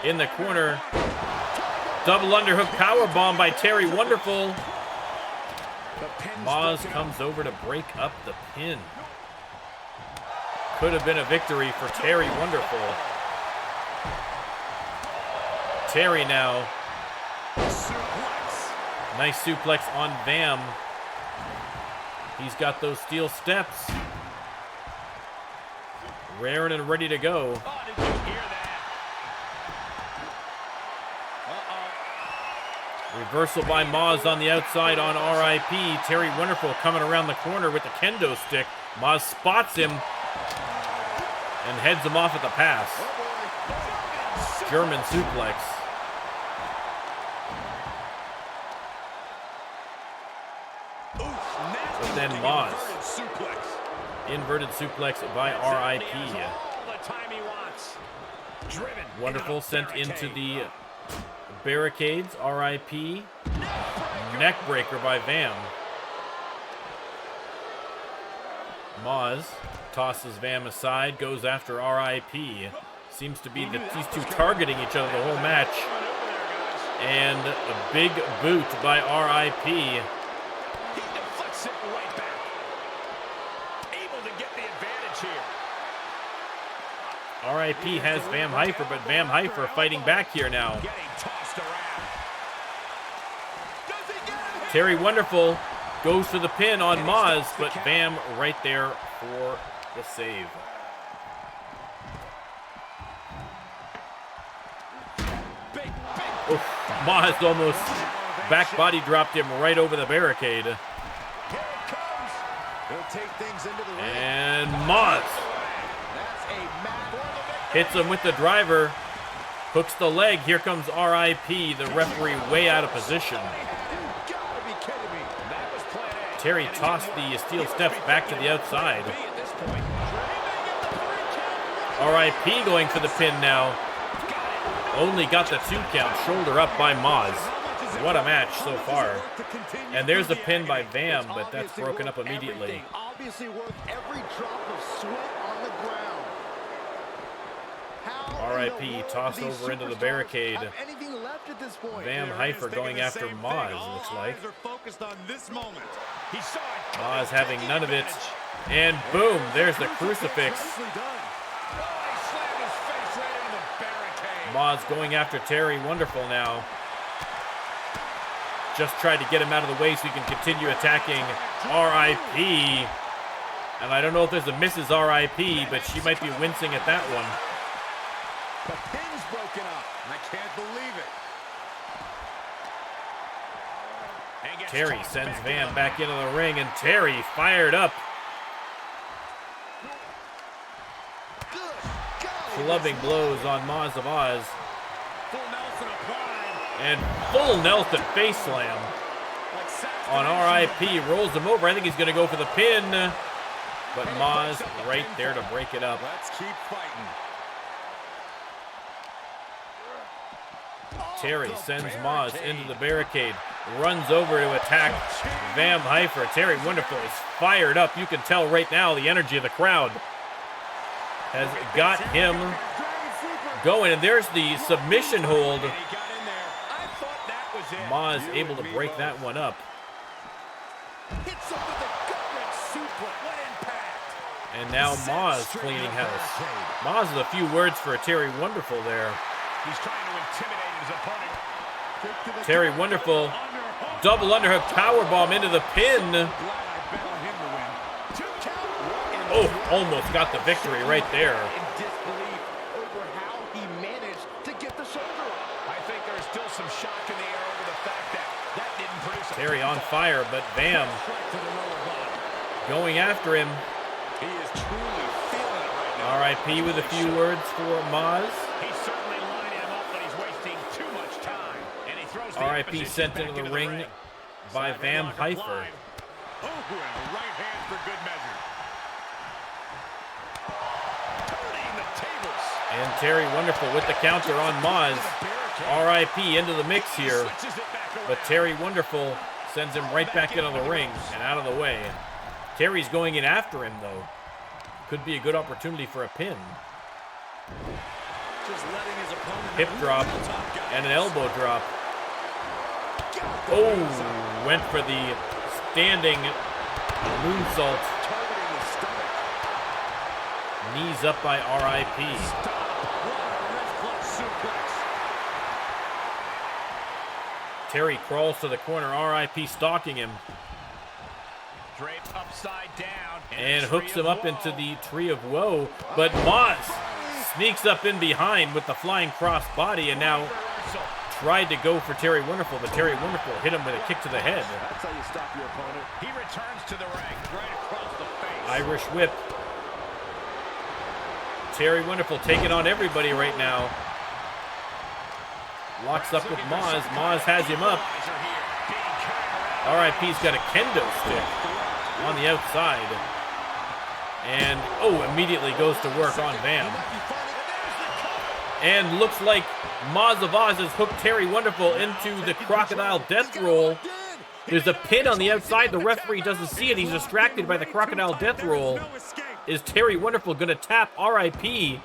in the corner. Double underhook powerbomb by Terry Wonderful. Maz comes over to break up the pin. Could have been a victory for Terry Wonderful. Terry now. Nice suplex on Vam. He's got those steel steps. Raring and ready to go. Oh, did you hear that? Reversal by Maz on the outside on RIP. Terry Wonderful coming around the corner with the kendo stick. Maz spots him and heads him off at the pass. German suplex. But then Maz. Inverted suplex by RIP. Wonderful sent into the barricades. RIP. Neckbreaker by Vam. Maz tosses Vam aside, goes after RIP. Seems to be that these two targeting each other the whole match. And a big boot by RIP. He deflects it right back. Able to get the advantage here. RIP has Vam Hyper, but Vam Hyper fighting back here now. Getting tossed around. Does he get it? Terry Wonderful goes for the pin on Maz, but Vam right there for the save. Oof, Maz almost back body dropped him right over the barricade. Here it comes. He'll take things into the ring. And Maz That's a match for the victory. hits him with the driver, hooks the leg. Here comes RIP, the referee way out of position. You gotta be kidding me. That was plan A. Terry tossed the steel steps back to the outside. B at this point. RIP going for the pin now. Only got the 2 count, shoulder up by Maz. What a match so far. And there's the pin by Vam, but that's broken up immediately. Obviously worth every drop of sweat on the ground. How in the RIP world tossed do these over into the superstars barricade. have anything left at this point? Vam Hyper going after Maz, looks like. Eyes are focused on this moment. He saw it. Maz having none of it. And boom, there's the crucifix. Nicely done. Oh, he slammed his face right into the barricade. Maz going after Terry Wonderful now. Just tried to get him out of the way so he can continue attacking RIP. And I don't know if there's a Mrs. RIP, but she might be wincing at that one. The pin's broken up. I can't believe it. And gets Terry tossed sends back Van in. back into the ring, and Terry fired up, Good golly. clubbing blows on Maz of Oz, Full Nelson applied. and full Nelson face slam Like Saxton on RIP. Rolls him over. I think he's going to go for the pin, but Maz right there to break it up. Let's keep fighting. Terry sends Maz into the barricade, runs over to attack Vam Hyper. Terry Wonderful is fired up. You can tell right now the energy of the crowd has got him going. And there's the submission hold. He got in there. I thought that was it. Maz able to break that one up. Hits him with a gut-wrench suplex. What impact. And now Maz cleaning house. Maz with a few words for Terry Wonderful there. He's trying to intimidate his opponent. Terry Wonderful, double underhook powerbomb into the pin. Glad I bet on him to win. 2 count. Oh, almost got the victory right there. In disbelief over how he managed to get the shoulder up. I think there's still some shock in the air over the fact that that didn't produce a Terry on fire, but Vam strike to the lower body. going after him. He is truly feeling it right now. RIP with a few words for Maz. He's certainly lining him up, but he's wasting too much time. And he throws the RIP opposition sent back into the ring by Vam Hyper. Oh, and a right hand for good measure. Turning the tables. And Terry Wonderful with the counter on Maz. RIP into the mix here. Switches it back around. But Terry Wonderful sends him right back into the ring and out of the way. Terry's going in after him, though. Could be a good opportunity for a pin. Just letting his opponent Hip know drop who's the top guy. and an elbow drop. Oh, went for the standing moonsault. Targeting the stomach. Knees up by RIP. Terry crawls to the corner. RIP stalking him Draped upside down. and a hooks tree him of up woe. into the Tree of Woe. But Maz sneaks up in behind with the flying cross body and now tried to go for Terry Wonderful, but Terry Wonderful hit him with a kick to the head. That's how you stop your opponent. He returns to the ring, right across the face. Irish whip. Terry Wonderful taking on everybody right now. Locks up with Maz. Maz has him up. RIP's got a kendo stick on the outside. And, immediately goes to work on Vam. And looks like Maz of Oz has hooked Terry Wonderful into the Crocodile Death Roll. There's a pin on the outside. The referee doesn't see it. He's distracted by the Crocodile Death Roll. Is Terry Wonderful going to tap? RIP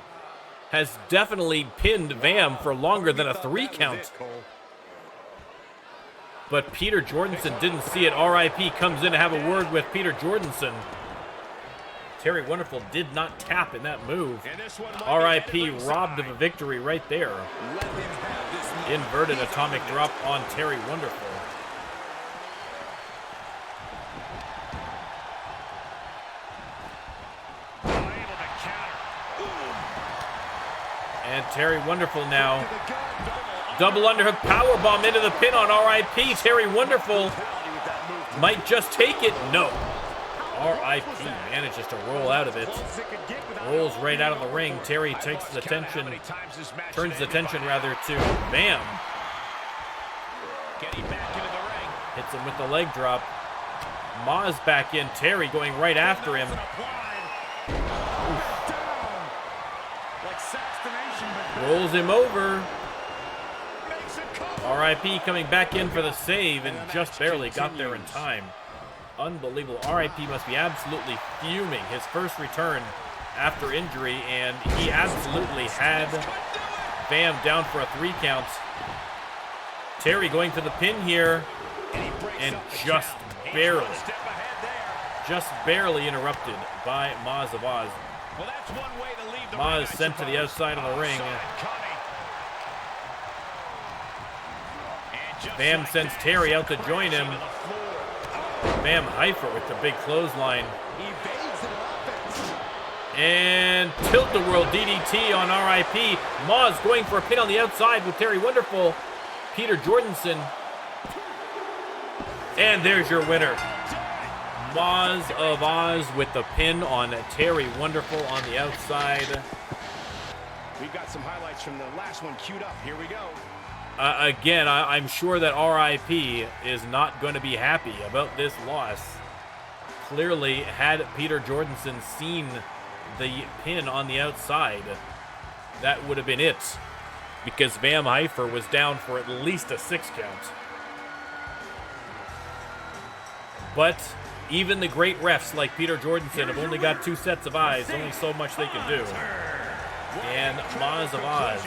has definitely pinned Vam for longer than a 3 count. But Peter Jordanson didn't see it. RIP comes in to have a word with Peter Jordanson. Terry Wonderful did not tap in that move. RIP robbed of a victory right there. Inverted atomic drop on Terry Wonderful. And Terry Wonderful now. Double underhook powerbomb into the pin on RIP. Terry Wonderful might just take it. No. RIP manages to roll out of it. Rolls right out of the ring. Terry takes the attention, turns the attention rather to Vam. Hits him with the leg drop. Maz back in. Terry going right after him. Rolls him over. RIP coming back in for the save and just barely got there in time. Unbelievable. RIP must be absolutely fuming. His first return after injury, and he absolutely had Vam down for a 3 count. Terry going for the pin here, and just barely interrupted by Maz of Oz. Maz sent to the outside of the ring. Vam sends Terry out to join him. Vam Heifer with the big clothesline. And tilt-the-world DDT on RIP. Maz going for a pin on the outside with Terry Wonderful. Peter Jordanson. And there's your winner. Maz of Oz with the pin on Terry Wonderful on the outside. We've got some highlights from the last one queued up. Here we go. Again, I'm sure that RIP is not going to be happy about this loss. Clearly, had Peter Jordanson seen the pin on the outside, that would have been it. Because Vam Heifer was down for at least a 6 count. But even the great refs like Peter Jordanson have only got 2 sets of eyes. Only so much they can do. And Maz of Oz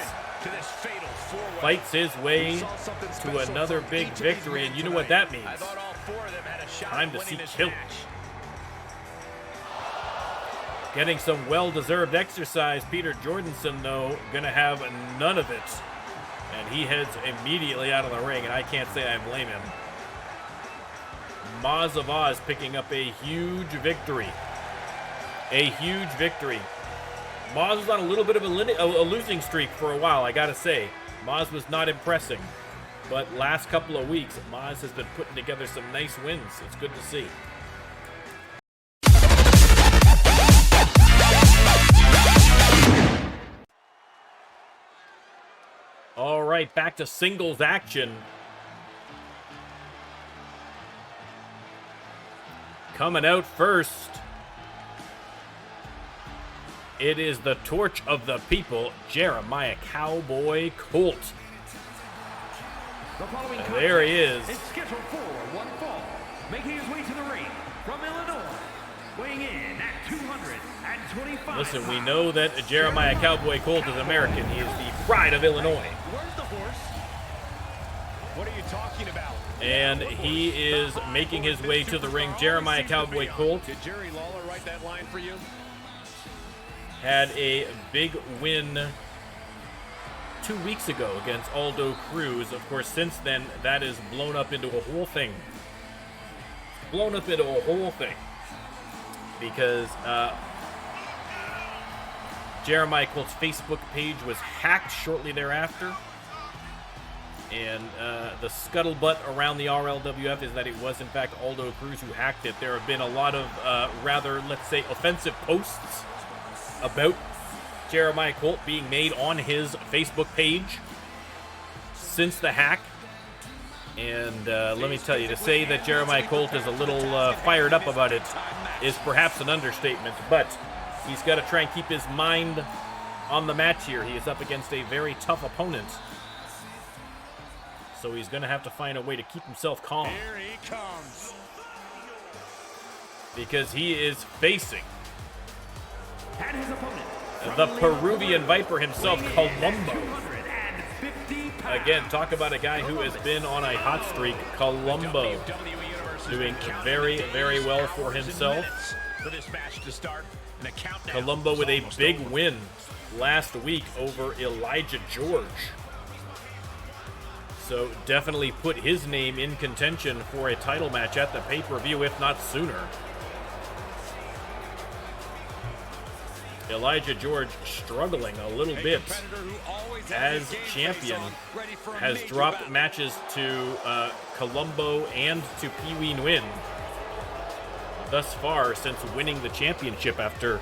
fights his way to another big victory, and you know what that means. Time to see kill. Getting some well-deserved exercise. Peter Jordanson, though, gonna have none of it. And he heads immediately out of the ring, and I can't say I blame him. Maz of Oz picking up a huge victory. A huge victory. Maz was on a little bit of a losing streak for a while, I gotta say. Maz was not impressing. But last couple of weeks, Maz has been putting together some nice wins. It's good to see. All right, back to singles action. Coming out first, it is the Torch of the People, Jeremiah Cowboy Colt. And there he is. It's scheduled for one fall, making his way to the ring from Illinois, weighing in at 225. Listen, we know that Jeremiah Cowboy Colt is American. He is the pride of Illinois. Where's the horse? What are you talking about? And he is making his way to the ring. Jeremiah Cowboy Colt Did Jerry Lawler write that line for you? had a big win 2 weeks ago against Aldo Cruz. Of course, since then, that is blown up into a whole thing. Because Jeremiah Colt's Facebook page was hacked shortly thereafter. And the scuttlebutt around the RLWF is that it was, in fact, Aldo Cruz who hacked it. There have been a lot of rather, let's say, offensive posts about Jeremiah Colt being made on his Facebook page since the hack. And let me tell you, to say that Jeremiah Colt is a little fired up about it is perhaps an understatement, but he's got to try and keep his mind on the match here. He is up against a very tough opponent, so he's going to have to find a way to keep himself calm. Here he comes. Because he is facing And his opponent, the Peruvian Viper himself, Colombo. Again, talk about a guy who has been on a hot streak. Colombo doing very, very well for himself. Colombo with a big win last week over Elijah George. So definitely put his name in contention for a title match at the pay-per-view, if not sooner. Elijah George struggling a little bit as champion, has dropped matches to Colombo and to Pee Wee Nguyen thus far since winning the championship after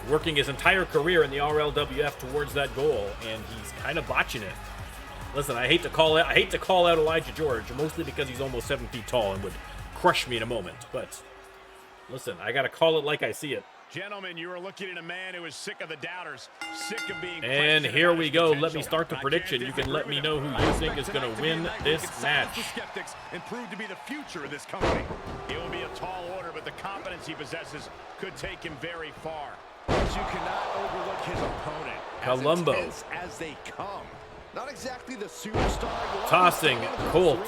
working his entire career in the RLWF towards that goal, and he's kind of botching it. Listen, I hate to call out Elijah George, mostly because he's almost 7 feet tall and would crush me in a moment, but listen, I gotta call it like I see it. Gentlemen, you are looking at a man who is sick of the doubters, sick of being. And here we go. Let me start the prediction. You can let me know who you think is going to win this match. Skeptics and prove to be the future of this company. It will be a tall order, but the confidence he possesses could take him very far. But you cannot overlook his opponent. Colombo. As intense as they come. Not exactly the superstar. Tossing Colt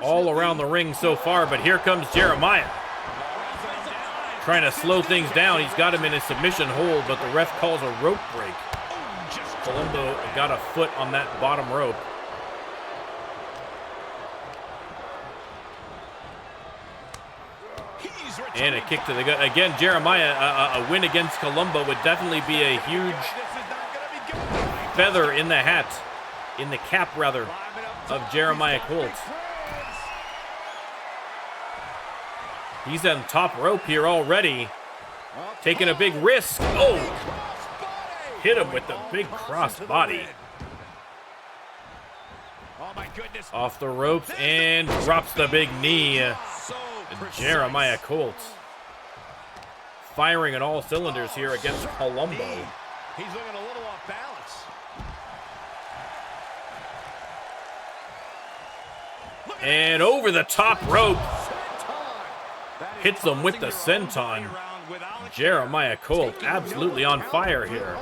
all around the ring so far, but here comes Jeremiah. Trying to slow things down. He's got him in his submission hold, but the ref calls a rope break. Colombo got a foot on that bottom rope. And a kick to the gut. Again, Jeremiah, a win against Colombo would definitely be a huge feather in the hat, in the cap rather, of Jeremiah Colt. He's on top rope here already, taking a big risk. Oh, hit him with the big cross body. Off the ropes and drops the big knee. Jeremiah Colt firing on all cylinders here against Colombo. He's looking a little off balance. And over the top rope. Hits him with the senton. Jeremiah Colt absolutely on fire here.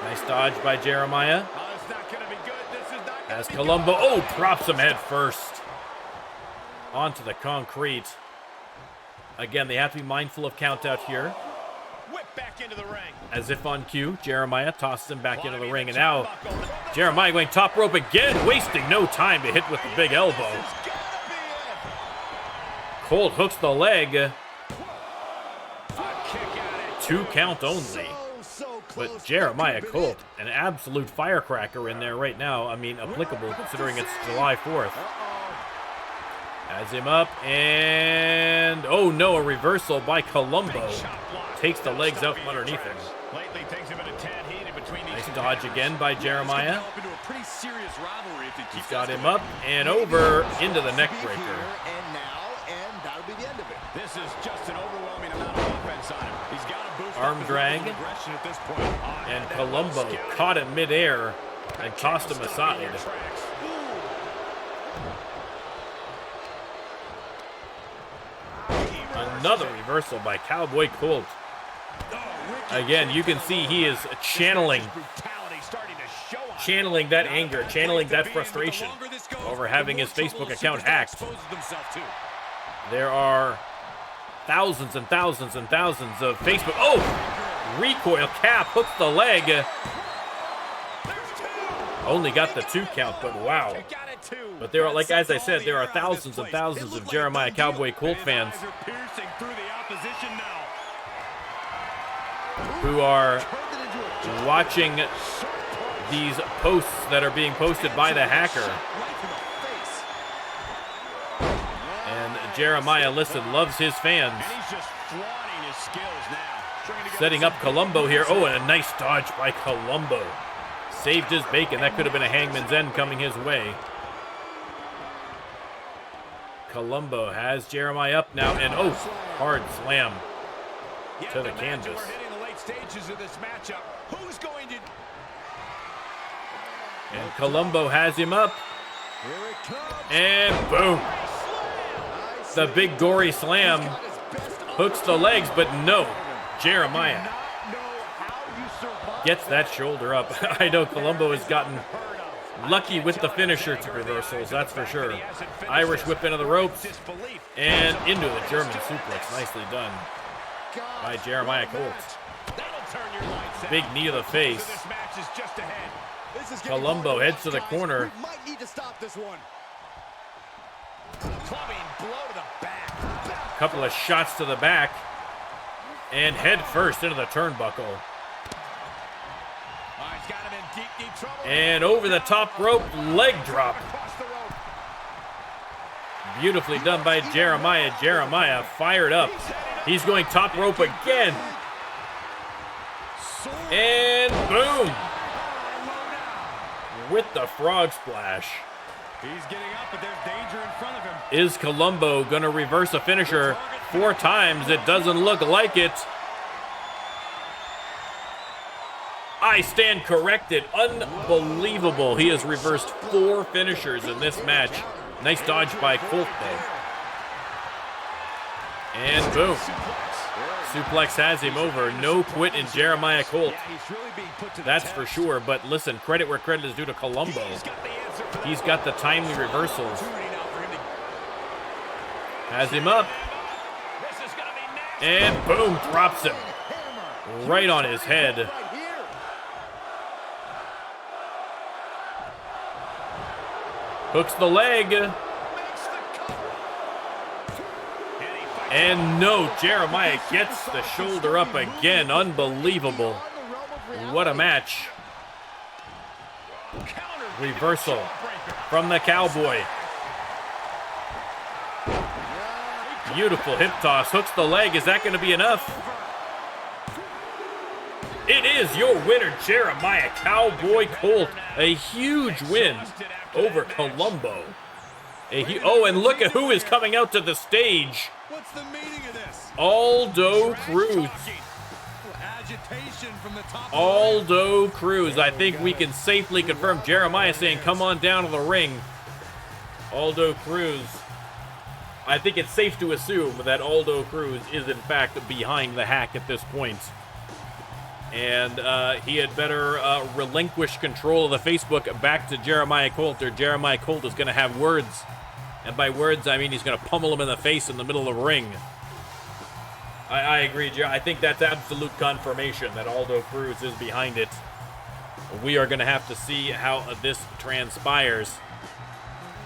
Nice dodge by Jeremiah. As Colombo, drops him head first onto the concrete. Again, they have to be mindful of count out here. Whip back into the ring. As if on cue, Jeremiah tosses him back into the ring. And now Jeremiah going top rope again, wasting no time to hit with the big elbow. Colt hooks the leg. 2 count only. But Jeremiah Colt, an absolute firecracker in there right now. I mean, applicable considering it's July 4th. Has him up, and oh no, a reversal by Colombo. Takes the legs out from underneath him. Nice dodge again by Jeremiah. He's got him up and over into the neck breaker. This is just an overwhelming amount of offense on him. He's got to boost arm drag, and Colombo caught him midair and tossed him aside. Another reversal by Cowboy Colt. Again, you can see he is channeling that anger, channeling that frustration over having his Facebook account hacked. There are thousands and thousands and thousands of Facebook. Recoil cap, hooks the leg. Only got the 2 count, but wow. But there are, like as I said, there are thousands and thousands of Jeremiah Cowboy Colt fans who are watching these posts that are being posted by the hacker. And Jeremiah, listen, loves his fans. And he's just flaunting his skills now. Setting up Colombo here. Oh, and a nice dodge by Colombo. Saved his bacon. That could have been a Hangman's End coming his way. Colombo has Jeremiah up now, and oh, hard slam to the canvas. We're hitting the late stages of this matchup. Who's going to... And Colombo has him up. And boom. The big gory slam hooks the legs, but no. Jeremiah gets that shoulder up. I know Colombo has gotten lucky with the finisher to reversals, that's for sure. Irish whip into the ropes and into the German suplex. Nicely done by Jeremiah Colt. Big knee to the face. Colombo heads to the corner. Couple of shots to the back. And head first into the turnbuckle. And over the top rope, leg drop. Beautifully done by Jeremiah. Jeremiah fired up. He's going top rope again. And boom. With the frog splash. He's getting up, but there's danger in front of him. Is Colombo going to reverse a finisher 4 times? It doesn't look like it. I stand corrected. Unbelievable. He has reversed 4 finishers in this match. Nice dodge by Colt, though. And boom. Suplex has him over. No quit in Jeremiah Colt. That's for sure. But listen, credit where credit is due to Colombo. He's got the timely reversals. Has him up. And boom, drops him. Right on his head. Hooks the leg. And no, Jeremiah gets the shoulder up again. Unbelievable. What a match. Reversal from the Cowboy. Beautiful hip toss. Hooks the leg. Is that going to be enough? It is your winner, Jeremiah Cowboy Colt. A huge win over Colombo. Oh, and look at who is coming out to the stage. What's the meaning of this? Aldo Cruz. Agitation from the top. Aldo Cruz. I think we can safely confirm. Jeremiah saying, come on down to the ring. Aldo Cruz. I think it's safe to assume that Aldo Cruz is in fact behind the hack at this point. And he had better relinquish control of the Facebook back to Jeremiah Colt, or Jeremiah Colt is going to have words. And by words, I mean he's going to pummel him in the face in the middle of the ring. I agree, I think that's absolute confirmation that Aldo Cruz is behind it. We are going to have to see how this transpires.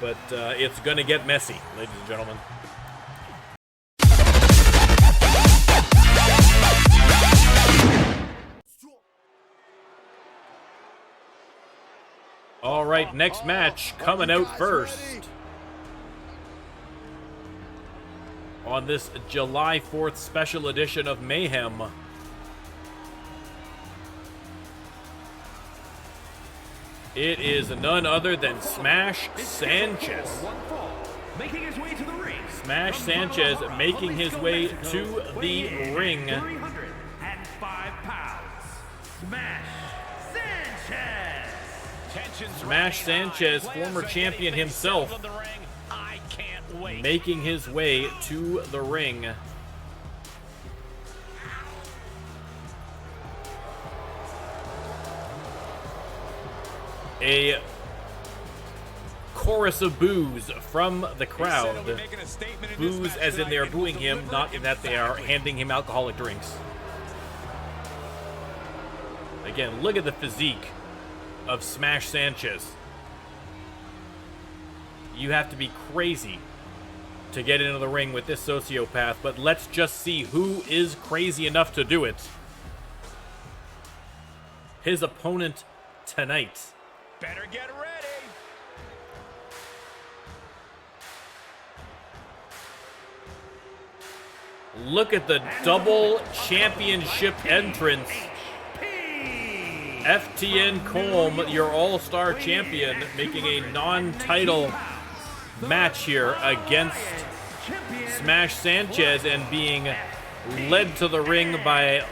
But it's going to get messy, ladies and gentlemen. All right, next match coming out first. On this July 4th special edition of Mayhem. It is none other than Smash Sanchez. Smash Sanchez making his way to the ring. 305 pounds. Smash Sanchez. Smash Sanchez, former champion himself, making his way to the ring. A chorus of boos from the crowd. Boos as in they are booing him, not in that they are handing him alcoholic drinks. Again, look at the physique of Smash Sanchez. You have to be crazy to get into the ring with this sociopath, but let's just see who is crazy enough to do it. His opponent tonight. Better get ready. Look at the double championship entrance. FTN Colm, your all-star champion, making a non-title match here against Smash Sanchez and being led to the ring by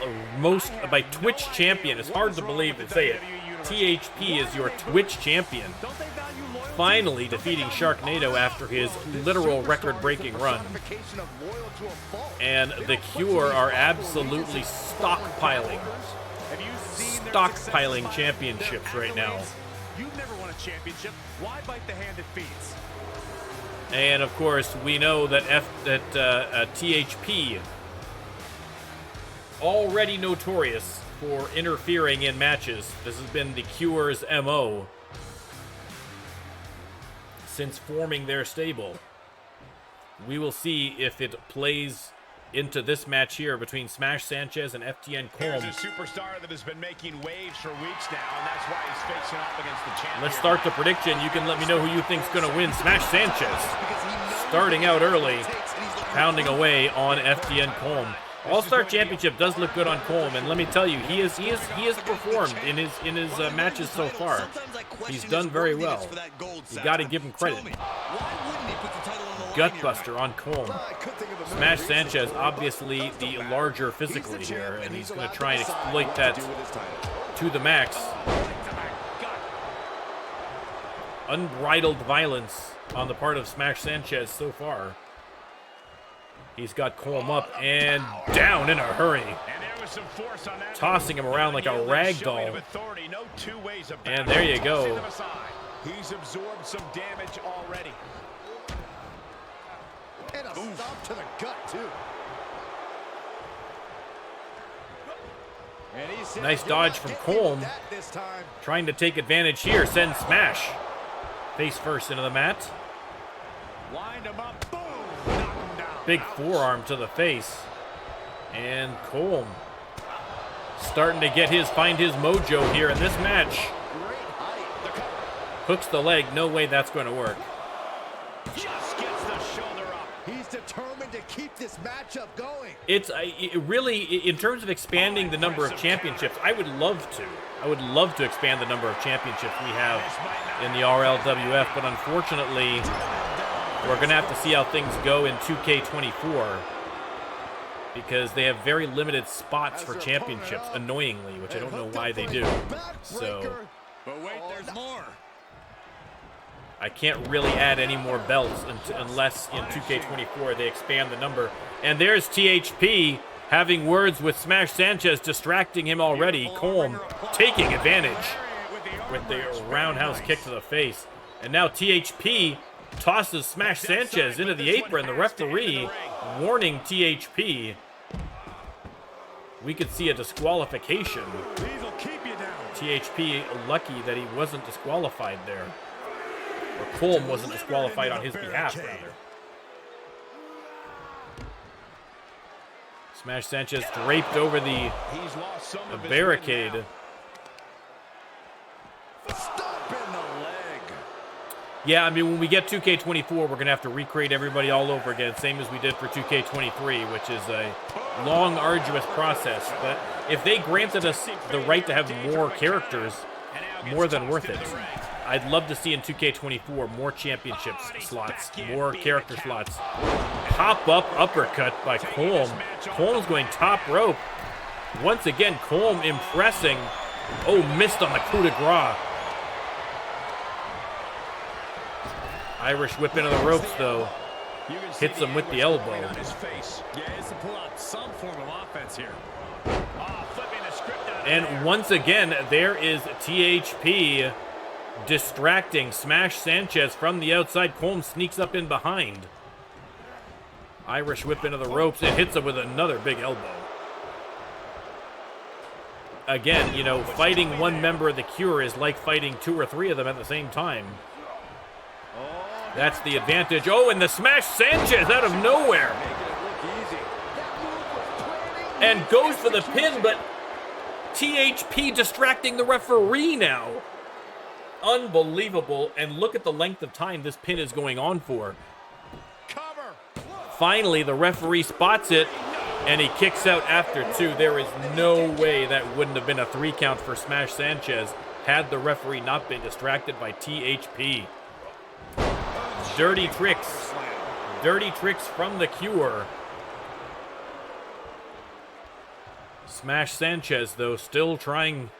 Twitch champion. It's hard to believe to say it. THP is your Twitch champion. Finally defeating Sharknado after his literal record-breaking run. And the Cure are absolutely stockpiling championships right now. You've never won a championship. Why bite the hand that feeds? And of course, we know that THP, already notorious for interfering in matches. This has been the Cure's MO since forming their stable. We will see if it plays into this match here between Smash Sanchez and FTN Colm. Here's a superstar that has been making waves for weeks now, and that's why he's facing off against the champion. Let's start the prediction. You can let me know who you think's going to win. Smash Sanchez starting out early, pounding away on FTN Colm. All-Star Championship does look good on Colm, and let me tell you, he has performed in his matches so far. He's done very well. You got to give him credit. Gutbuster on Colm. Smash Sanchez, obviously the larger physically here, and he's going to try and exploit that to the max. Unbridled violence on the part of Smash Sanchez so far. He's got Colm up and down in a hurry. Tossing him around like a rag doll. And there you go. He's absorbed some damage already. And a stop to the gut, too. Nice dodge from Colm. Trying to take advantage here. Sends Smash face first into the mat. Wind him up. Boom. Big forearm to the face. And Colm starting to find his mojo here in this match. Hooks the leg. No way that's going to work. Just gets the shoulder up. He's determined to keep this matchup going. It's really, in terms of expanding the number of championships, I would love to. I would love to expand the number of championships we have in the RLWF, but unfortunately, we're going to have to see how things go in 2K24 because they have very limited spots for championships, annoyingly, which I don't know why they do. So, But wait, there's more. I can't really add any more belts unless in 2K24 they expand the number. And there's THP having words with Smash Sanchez, distracting him already. Colm taking advantage with the roundhouse kick to the face. And now THP tosses Smash Sanchez into the apron. The referee warning THP. We could see a disqualification. THP lucky that he wasn't disqualified there. Or Colm wasn't disqualified on his behalf, rather. Smash Sanchez draped over the barricade. Yeah, I mean, when we get 2K24, we're going to have to recreate everybody all over again, same as we did for 2K23, which is a long, arduous process. But if they granted us the right to have more characters, more than worth it. I'd love to see in 2K24 more championship slots, more character slots. Pop-up uppercut by Colm. Colm's going top rope. Once again, Colm impressing. Oh, missed on the coup de grace. Irish whip into the ropes, though. Hits him with the elbow. Yeah, it's to pull out some form of offense here. And once again, there is THP distracting Smash Sanchez from the outside. Colm sneaks up in behind. Irish whip into the ropes and hits him with another big elbow. Again, you know, fighting one member of the Cure is like fighting 2 or 3 of them at the same time. That's the advantage. Oh, and the Smash Sanchez out of nowhere. And goes for the pin, but THP distracting the referee now. Unbelievable. And look at the length of time this pin is going on for. Cover. Finally, the referee spots it, and he kicks out after 2. There is no way that wouldn't have been a 3 count for Smash Sanchez had the referee not been distracted by THP. Dirty tricks. Dirty tricks from the Cure. Smash Sanchez, though, still trying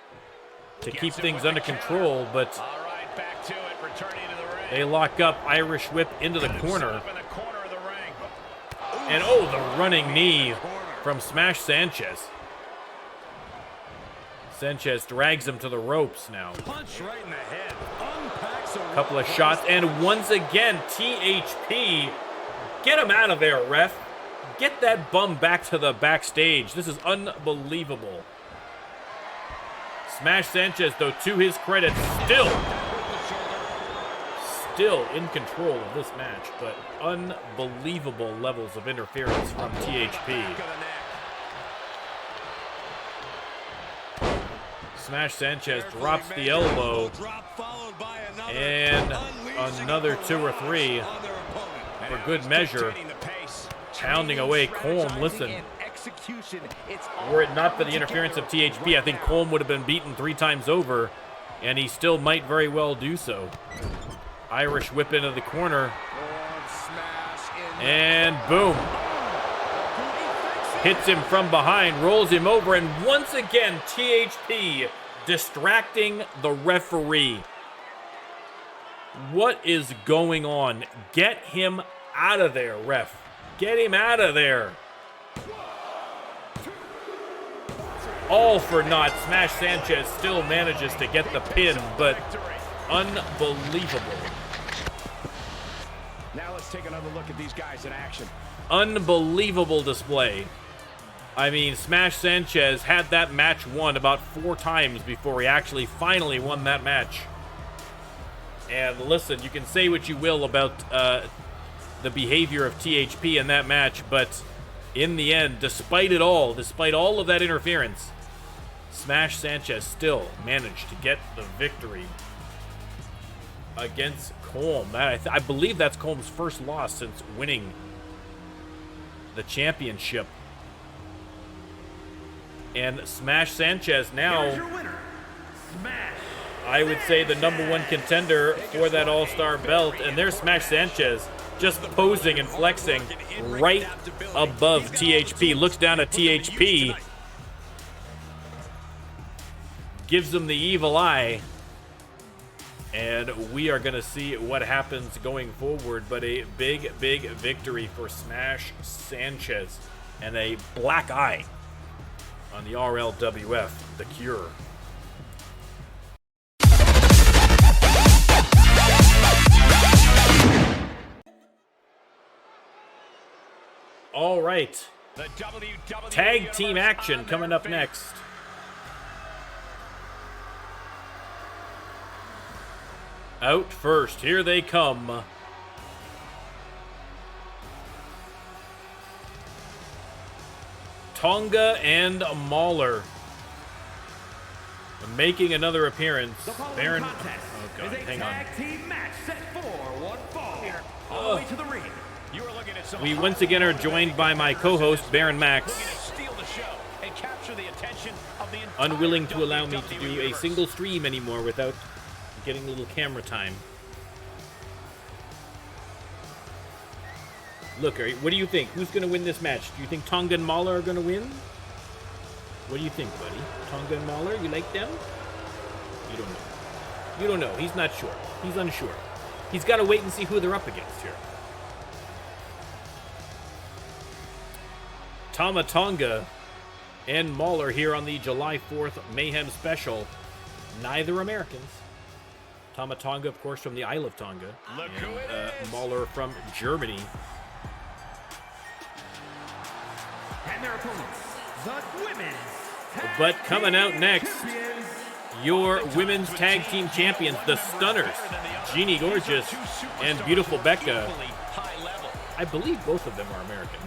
to keep things under control, but All right, back to it, returning to the ring. they lock up. Irish whip into the corner. Up in the corner of the ring. And oh, the running knee from Smash Sanchez. Sanchez drags him to the ropes now. Punch right in the head. Unpacks a Couple of shots, and once again, THP. Get him out of there, ref. Get that bum back to the backstage. This is unbelievable. Smash Sanchez, though, to his credit, still in control of this match, but unbelievable levels of interference from THP. Smash Sanchez drops the elbow, and another 2 or 3 for good measure. Pounding away Colm. Listen, were it not for the interference of THP, I think Colm would have been beaten 3 times over, and he still might very well do so. Irish whip into the corner, and boom. Hits him from behind, rolls him over, and once again, THP distracting the referee. What is going on? Get him out of there, ref. Get him out of there. All for naught. Smash Sanchez still manages to get the pin, but unbelievable. Now let's take another look at these guys in action. Unbelievable display. I mean, Smash Sanchez had that match won about 4 times before he actually finally won that match. And listen, you can say what you will about the behavior of THP in that match, but in the end, despite all of that interference, Smash Sanchez still managed to get the victory against Colm. I believe that's Colm's first loss since winning the championship. And Smash Sanchez now, Here's your winner, Smash. I would say, the #1 contender for that All-Star belt. And there's Smash Sanchez just posing and flexing right above THP. Looks down at THP, gives him the evil eye, and we are going to see what happens going forward. But a big victory for Smash Sanchez, and a black eye on the RLWF, the Cure. All right, tag team action coming up next. Out first, here they come. Tonga and Mauler making another appearance. Baron, oh God, hang on. Tag team match set for 1 fall. All the way to the ring. We once again are joined by my co-host, Baron Max, unwilling to allow me to do a single stream anymore without getting a little camera time. Look, what do you think? Who's going to win this match? Do you think Tonga and Mauler are going to win? What do you think, buddy? Tonga and Mauler, you like them? You don't know. You don't know. He's not sure. He's unsure. He's got to wait and see who they're up against here. Tama Tonga and Mauler here on the July 4th Mayhem special. Neither Americans. Tama Tonga, of course, from the Isle of Tonga. And Mauler from Germany. And their opponents, the women's tag But coming out team next, champions, your women's tag team champions, the Stunners, Jeannie Gorgeous and Beautiful Becca. I believe both of them are American.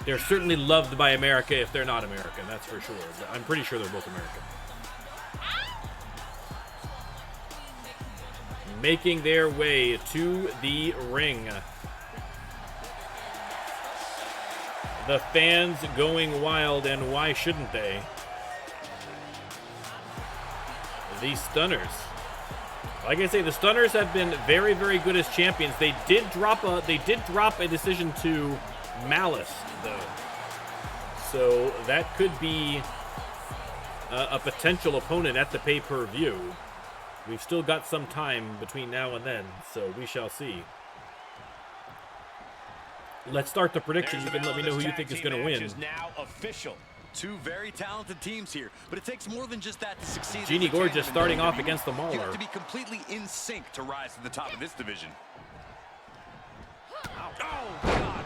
They're certainly loved by America if they're not American, that's for sure. I'm pretty sure they're both American. Making their way to the ring. The fans going wild, and why shouldn't they? The Stunners. Like I say, the Stunners have been very, very good as champions. They did drop a decision to Malice, though. So that could be a potential opponent at the pay-per-view. We've still got some time between now and then, so we shall see. Let's start the predictions. You can let me know who you think is going to win. Is now official. Two very talented teams here, but it takes more than just that to succeed. Jeannie Gorgeous starting off against the Mauler. You have to be completely in sync to rise to the top of this division. Oh, God.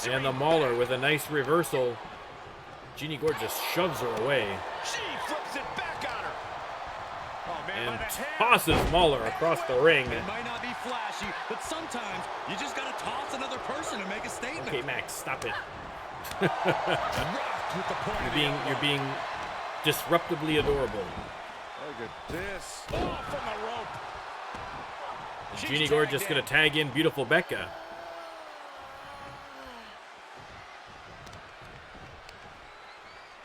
And the Mauler with a nice reversal. Jeannie Gorgeous shoves her away. She flips it back on her. Oh, man, And tosses Mauler across the ring. It might not be flashy, but sometimes you just got to toss another person to make a statement. Okay, Max, stop it. Rocked with the point. You're being disruptively adorable. Look at this. Oh, from the rope. She's Jeannie Gorgeous tagged going in. to tag in beautiful Becca.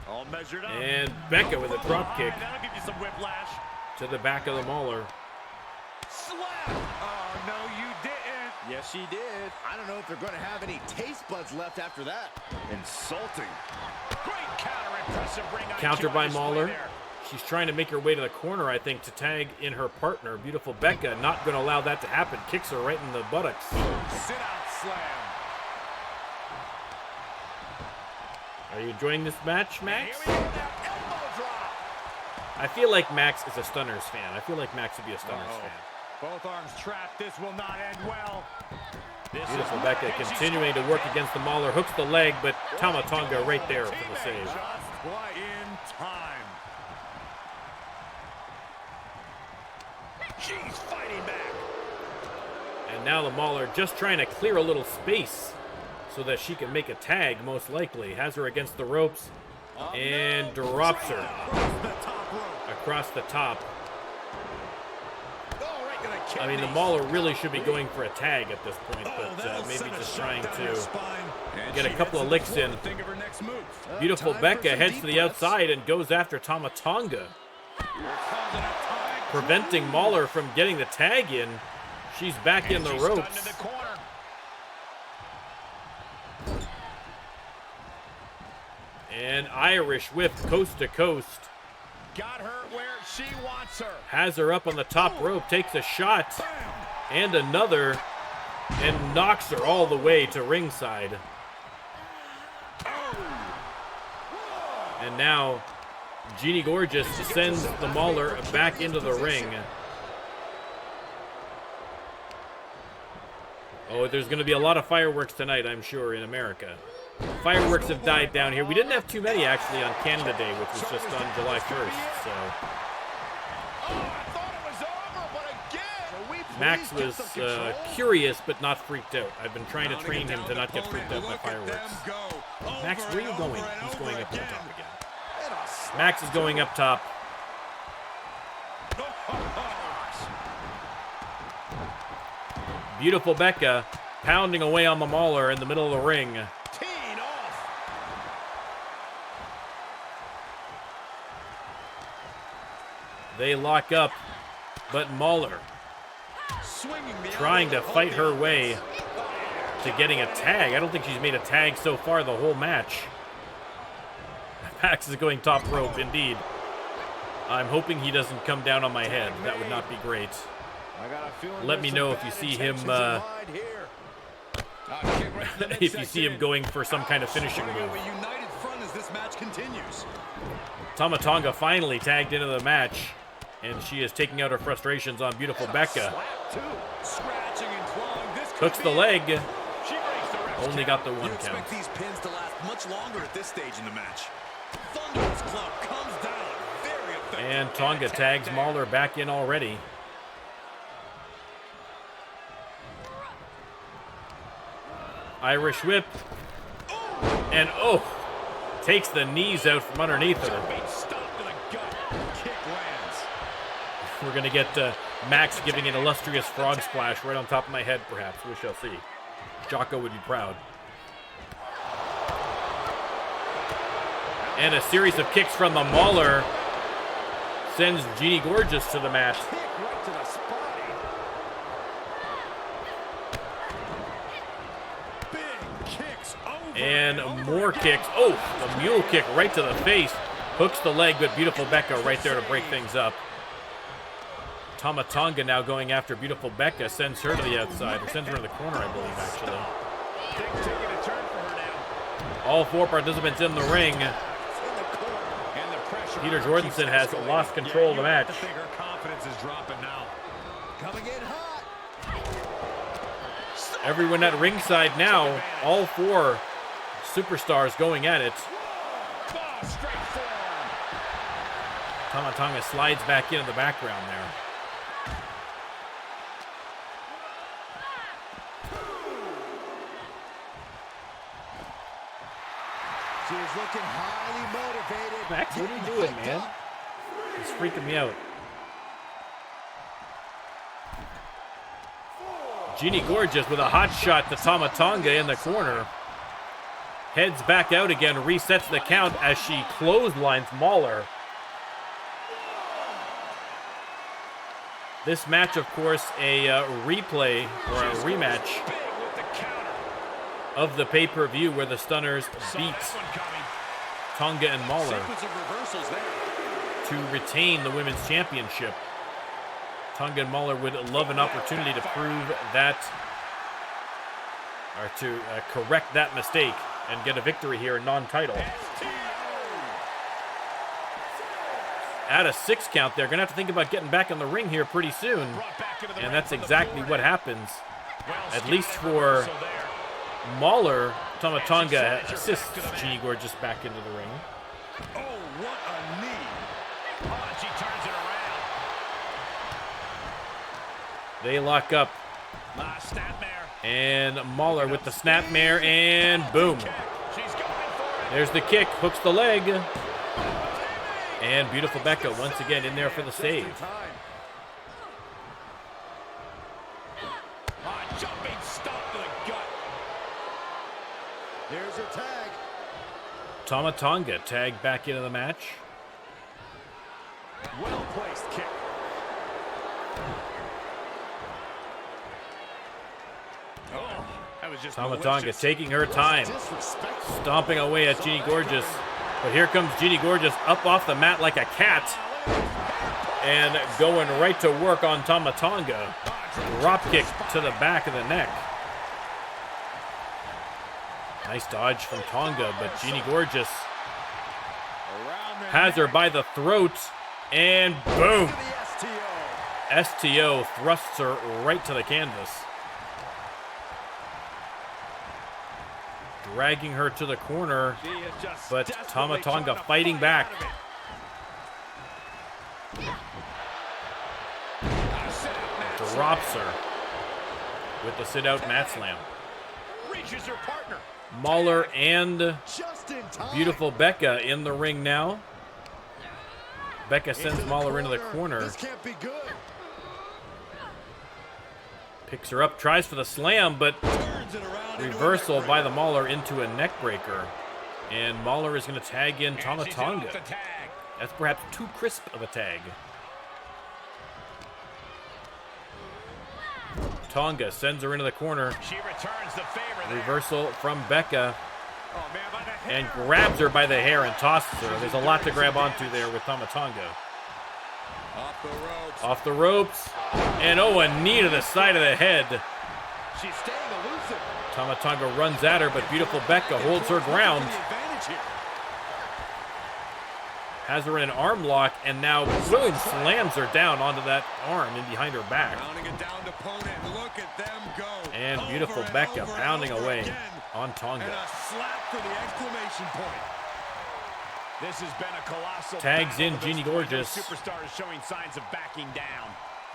All measured up. And Becca with a drop kick That'll give you some whiplash. to the back of the Mauler. Slap. Oh, no, you didn't. Yes, she did. I don't know if they're going to have any taste buds left after that. Insulting. Great counter, impressive ring on Counter by display Mauler. there. She's trying to make her way to the corner, I think, to tag in her partner. Beautiful Becca, not going to allow that to happen. Kicks her right in the buttocks. Sit out slam. Are you enjoying this match, Max? Here we go now. Elbow drop. I feel like Max is a Stunners fan. I feel like Max would be a Stunners fan. Both arms trapped. This will not end well. This Beautiful is Becca and she's continuing to work against the Mauler. Hooks the leg, but Tama Tonga right there for the save. Just in time. She's fighting back. And now the Mauler just trying to clear a little space so that she can make a tag, most likely. Has her against the ropes and drops her Across the top rope. across the top. Oh, right to the I mean, the kidneys. Mauler really should be going for a tag at this point, Oh, but that'll maybe send a just shot trying down her to spine. And get a she couple heads of to the licks floor in. to think of her next move. Beautiful Time for Becca some heads deep to the breaths. outside and goes after Tama Tonga, preventing Mauler from getting the tag in. She's back in the She's stunned ropes. in the corner. And Irish whip coast to coast. Got her where she wants her. Has her up on the top rope, takes a shot, and another, and knocks her all the way to ringside. And now, Jeannie Gorgeous sends the Mauler back into the ring. Oh, there's going to be a lot of fireworks tonight, I'm sure, in America. Fireworks have died down here. We didn't have too many, actually, on Canada Day, which was just on July 1st, so... Oh, I thought it was over, but again. Max was curious, but not freaked out. I've been trying to train him to not get freaked out by fireworks. Max, where are you going? He's going up on the top again. Max is going up top. Beautiful Becca pounding away on the Mauler in the middle of the ring. Teeing off. They lock up, but Mauler trying to fight her way to getting a tag. I don't think she's made a tag so far the whole match. Max is going top rope, indeed. I'm hoping he doesn't come down on my head. That would not be great. Let me know if you see him, if you see him going for some kind of finishing move. A united front as this match continues. Tama Tonga finally tagged into the match, and she is taking out her frustrations on beautiful Becca. Hooks the leg. Only got the one You count. expect these pins to last much longer at this stage in the match. Thunderous club comes down. Very effective. And Tonga tags Mauler back in already. Irish whip. And, oh, takes the knees out from underneath her. We're going to get Max giving an illustrious frog splash right on top of my head, perhaps. We shall see. Jocko would be proud. And a series of kicks from the Mauler sends Jeannie Gorgeous to the mat. And more kicks. Oh, the mule kick right to the face. Hooks the leg, but beautiful Becca right there to break things up. Tama Tonga now going after beautiful Becca. Sends her to the outside, or sends her to the corner, I believe, actually. All four participants in the ring. Peter Jordanson has lost control of the match. Everyone at ringside now. All four superstars going at it. Tama Tonga slides back into the background there. She's looking highly motivated. Max, what are you doing, man? It's freaking me out. Jeannie Gorgeous with a hot shot to Tama Tonga in the corner. Heads back out again, resets the count as she clotheslines Mauler. This match, of course, a replay or a rematch of the pay-per-view where the Stunners beat Tonga and Mauler to retain the women's championship. Tonga and Mauler would love an opportunity to prove that, or to correct that mistake and get a victory here in non-title. At a 6 count, they're going to have to think about getting back in the ring here pretty soon. And that's exactly what happens. At least for Mauler, Tama Tonga assists Jeannie Gorgeous back into the ring. Oh, what a knee. Oh, and she turns it around. They lock up. And Mauler with the snapmare, and boom. There's the kick, hooks the leg. And beautiful Becca once again in there for the save. Jumping stop to the gut. There's a tag. Tama Tonga tagged back into the match. Well placed kick. Oh, that was just Tama Tonga malicious. taking her time, stomping away at Jeannie Gorgeous. But here comes Jeannie Gorgeous up off the mat like a cat and going right to work on Tama Tonga. Drop kick to the back of the neck. Nice dodge from Tonga, but Jeannie Gorgeous has her by the throat, and boom! STO thrusts her right to the canvas. Dragging her to the corner, but Tama Tonga fighting back. Drops her with the sit-out mat slam. Reaches her partner. Mauler and beautiful Becca in the ring now. Becca sends Mauler into the corner. This can't be good. Picks her up, tries for the slam, but reversal by the Mauler into a neck breaker. And Mauler is going to tag in Tama Tonga. That's perhaps too crisp of a tag. Tonga sends her into the corner. She returns the favor there. Reversal from Becca. Oh, man, by the hair. And grabs her by the hair and tosses her. There's a lot to grab onto there with Tama Tonga. Off the ropes. Off the ropes. And oh, a knee to the side of the head. She's staying elusive. Tama Tonga runs at her, but beautiful Becca holds her ground. Has her in an arm lock, and now boom, slams her down onto that arm and behind her back. Look at them go. And beautiful Becca pounding away on Tonga. And a slap for the exclamation point. This has been a colossal Tags battle in to this Jeannie point. Gorgeous. The superstar is showing signs of backing down.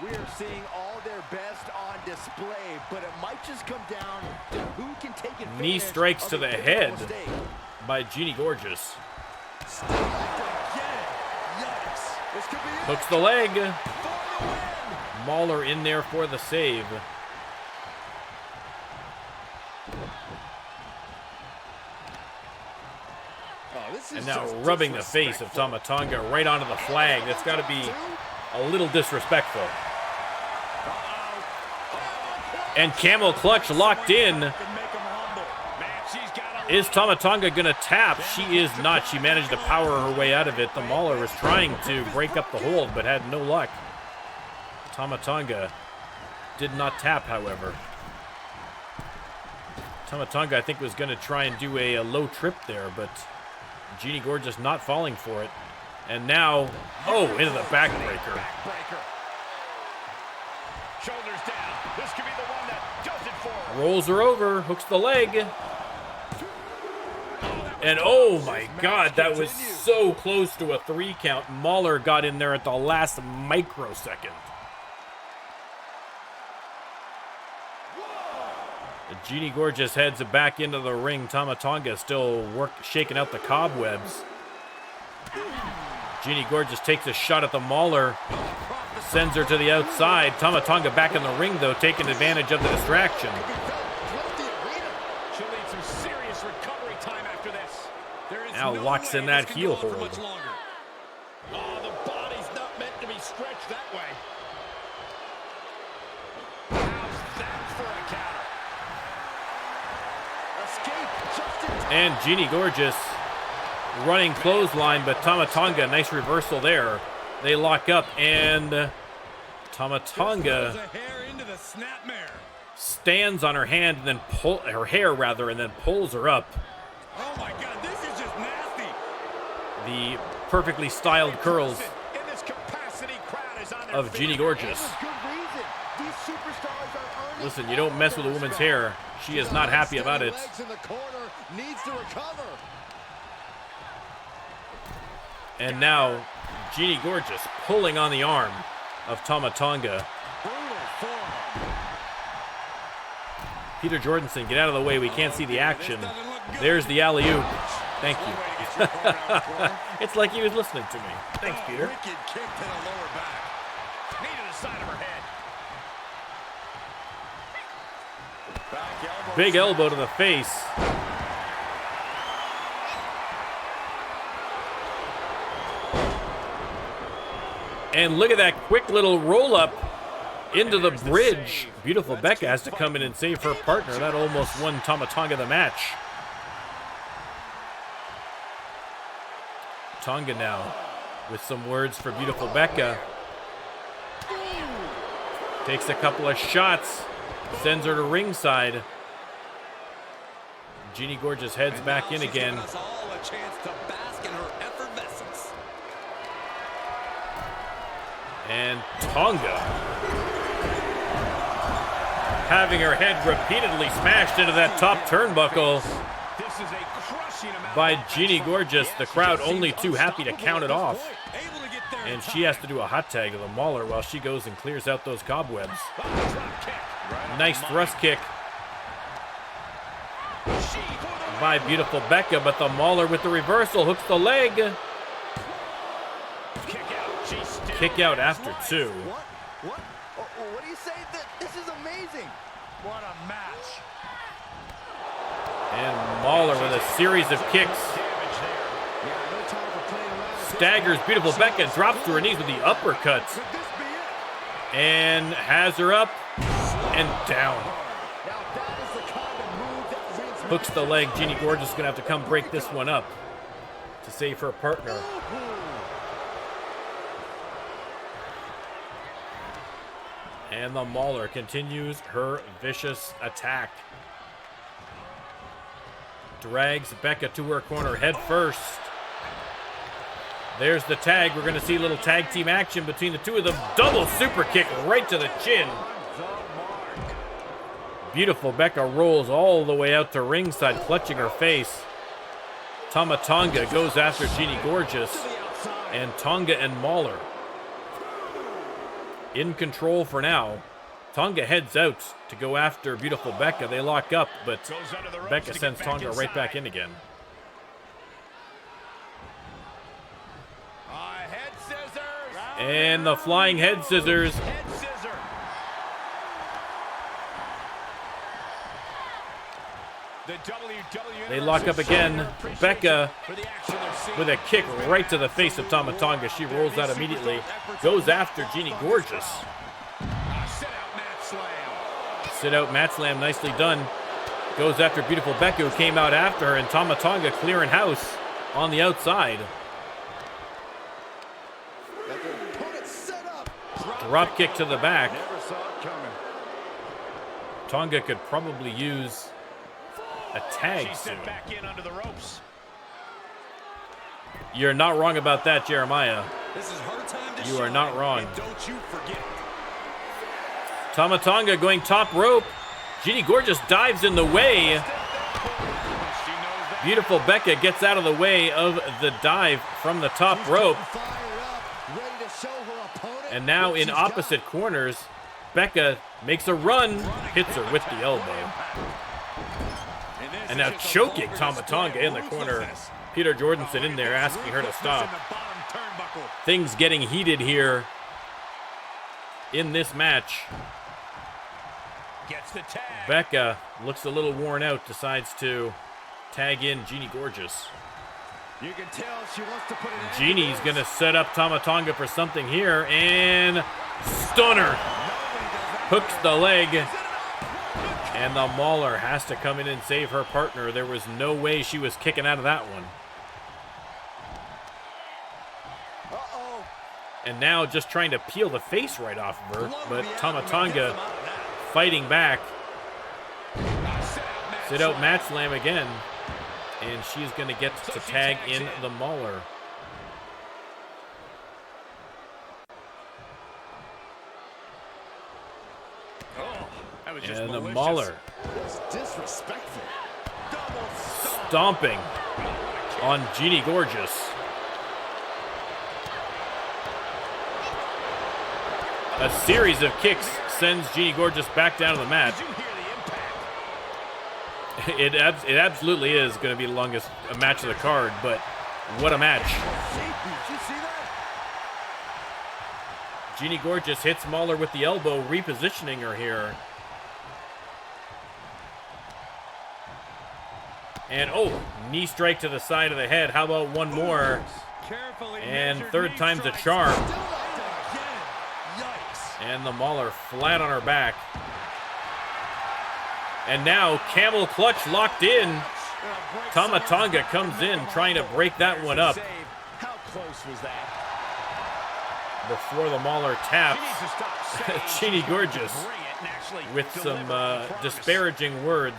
We are seeing all their best on display, but it might just come down to who can take advantage. Knee strikes to the head mistake. by Jeannie Gorgeous. Still have to get it. Yikes. This could be it. Hooks the leg. For the win. Mauler in there for the save. Oh, this is And now just rubbing the face of Tama Tonga right onto the flag. That's got to be a little disrespectful. And Camel Clutch locked in. Is Tama Tonga going to tap? She is not. She managed to power her way out of it. The Mauler was trying to break up the hold, but had no luck. Tama Tonga did not tap, however. Tama Tonga, I think, was going to try and do a low trip there, but Jeannie Gorgeous not falling for it. And now, oh, into the backbreaker. Shoulders down. This could be the one that does it for her. Rolls her over, hooks the leg. And oh my God, that was so close to a 3 count. Mauler got in there at the last microsecond. Jeannie Gorgeous heads back into the ring. Tama Tonga still shaking out the cobwebs. Jeannie Gorgeous takes a shot at the Mauler. Sends her to the outside. Tama Tonga back in the ring, though, taking advantage of the distraction. She'll need some serious recovery time after this. There is Now no locks way in that this can heel go on for hold. much longer. Oh, the body's not meant to be stretched that way. How's that for a counter? Escape just in time. And Jeannie Gorgeous running clothesline, but Tama Tonga, nice reversal there. They lock up, and Tama Tonga A hair into the snapmare. stands on her hand and then and then pulls her up. Oh my God, this is just nasty. The perfectly styled curls In this capacity, crowd is on their of feet. Jeannie Gorgeous. Good reason. These superstars are earning. Listen, you don't mess with a woman's hair. She is not happy about it. Legs in the corner, needs to recover. And now Jeannie Gorgeous pulling on the arm of Tama Tonga. Brutal form. Peter Jordanson, get out of the way. We can't see the action. There's the alley-oop. Thank you. It's like he was listening to me. Thanks, Peter. Wicked kick to the lower back. Knee to the side of her head. Back elbow. Big elbow to the face. And look at that quick little roll-up into the bridge. Beautiful Becca has to come in and save her partner. That almost won Tama Tonga the match. Tonga now with some words for beautiful Becca. Takes a couple of shots. Sends her to ringside. Jeannie Gorgeous heads back in again. Us all a chance to bask in her effervescence. And Tonga having her head repeatedly smashed into that top turnbuckle This is a crushing amount by of Jeannie action. Gorgeous. The crowd only too happy to count it off. Able to get there in And time. she has to do a hot tag to the Mauler while she goes and clears out those cobwebs. Drop kick. Nice thrust kick by beautiful Becca, but the Mauler with the reversal hooks the leg. Kick out. She's still Kick out after two. What? What do you say? This is amazing. What a match. And Mauler with a series of kicks. damage there. Yeah, no time for playing around. Staggers beautiful Becca, drops to her knees with the uppercuts. Could this be it? And has her up and down. Now that is the kind of move that wins Hooks the leg. Jeannie Gorgeous is going to have to come break this one up to save her partner. And the Mauler continues her vicious attack. Drags Becca to her corner head first. There's the tag. We're going to see a little tag team action between the two of them. Double super kick right to the chin. Beautiful Becca rolls all the way out to ringside, clutching her face. Tama Tonga goes after Jeannie Gorgeous. And Tonga and Mauler in control for now. Tonga heads out to go after beautiful Becca. They lock up, but Becca sends Tonga right back in again. Head scissors. And the flying head scissors. Head scissor. The WWE They lock up again. Becca with a kick right to the face of Tama Tonga. She rolls out immediately. Goes after Jeannie Gorgeous. Sit out mat slam, nicely done. Goes after beautiful Becca, who came out after her, and Tama Tonga clearing house on the outside. Drop kick to the back. Tonga could probably use a tag soon. You're not wrong about that, Jeremiah. You are not wrong. Don't you forget. Tama Tonga going top rope. Jeannie Gorgeous dives in the way. Beautiful Becca gets out of the way of the dive from the top rope. And now in opposite corners, Becca makes a run, hits her with the elbow. And now choking Tama Tonga in the corner. Peter Jordanson in there asking her to stop. Things getting heated here in this match. Gets the tag. Becca looks a little worn out, decides to tag in Jeannie Gorgeous. You can tell she wants to put it in. Jeannie's going to set up Tama Tonga for something here, and stunner. Hooks the leg, and the Mauler has to come in and save her partner. There was no way she was kicking out of that one. And now just trying to peel the face right off of her, but Tama Tonga fighting back. Sit out mat slam again. And she's going to get to tag in the Mauler. And the Mauler Disrespectful. stomping on Jeannie Gorgeous. A series of kicks sends Jeannie Gorgeous back down to the mat. It absolutely is going to be the longest match of the card, but what a match. Jeannie Gorgeous hits Mauler with the elbow, repositioning her here. And oh, knee strike to the side of the head. How about one more? And third time's a charm. And the Mauler flat on her back. And now camel clutch locked in. Tama Tonga comes in trying to break that one up. How close was that? Before the Mauler taps Jeannie Gorgeous with some disparaging words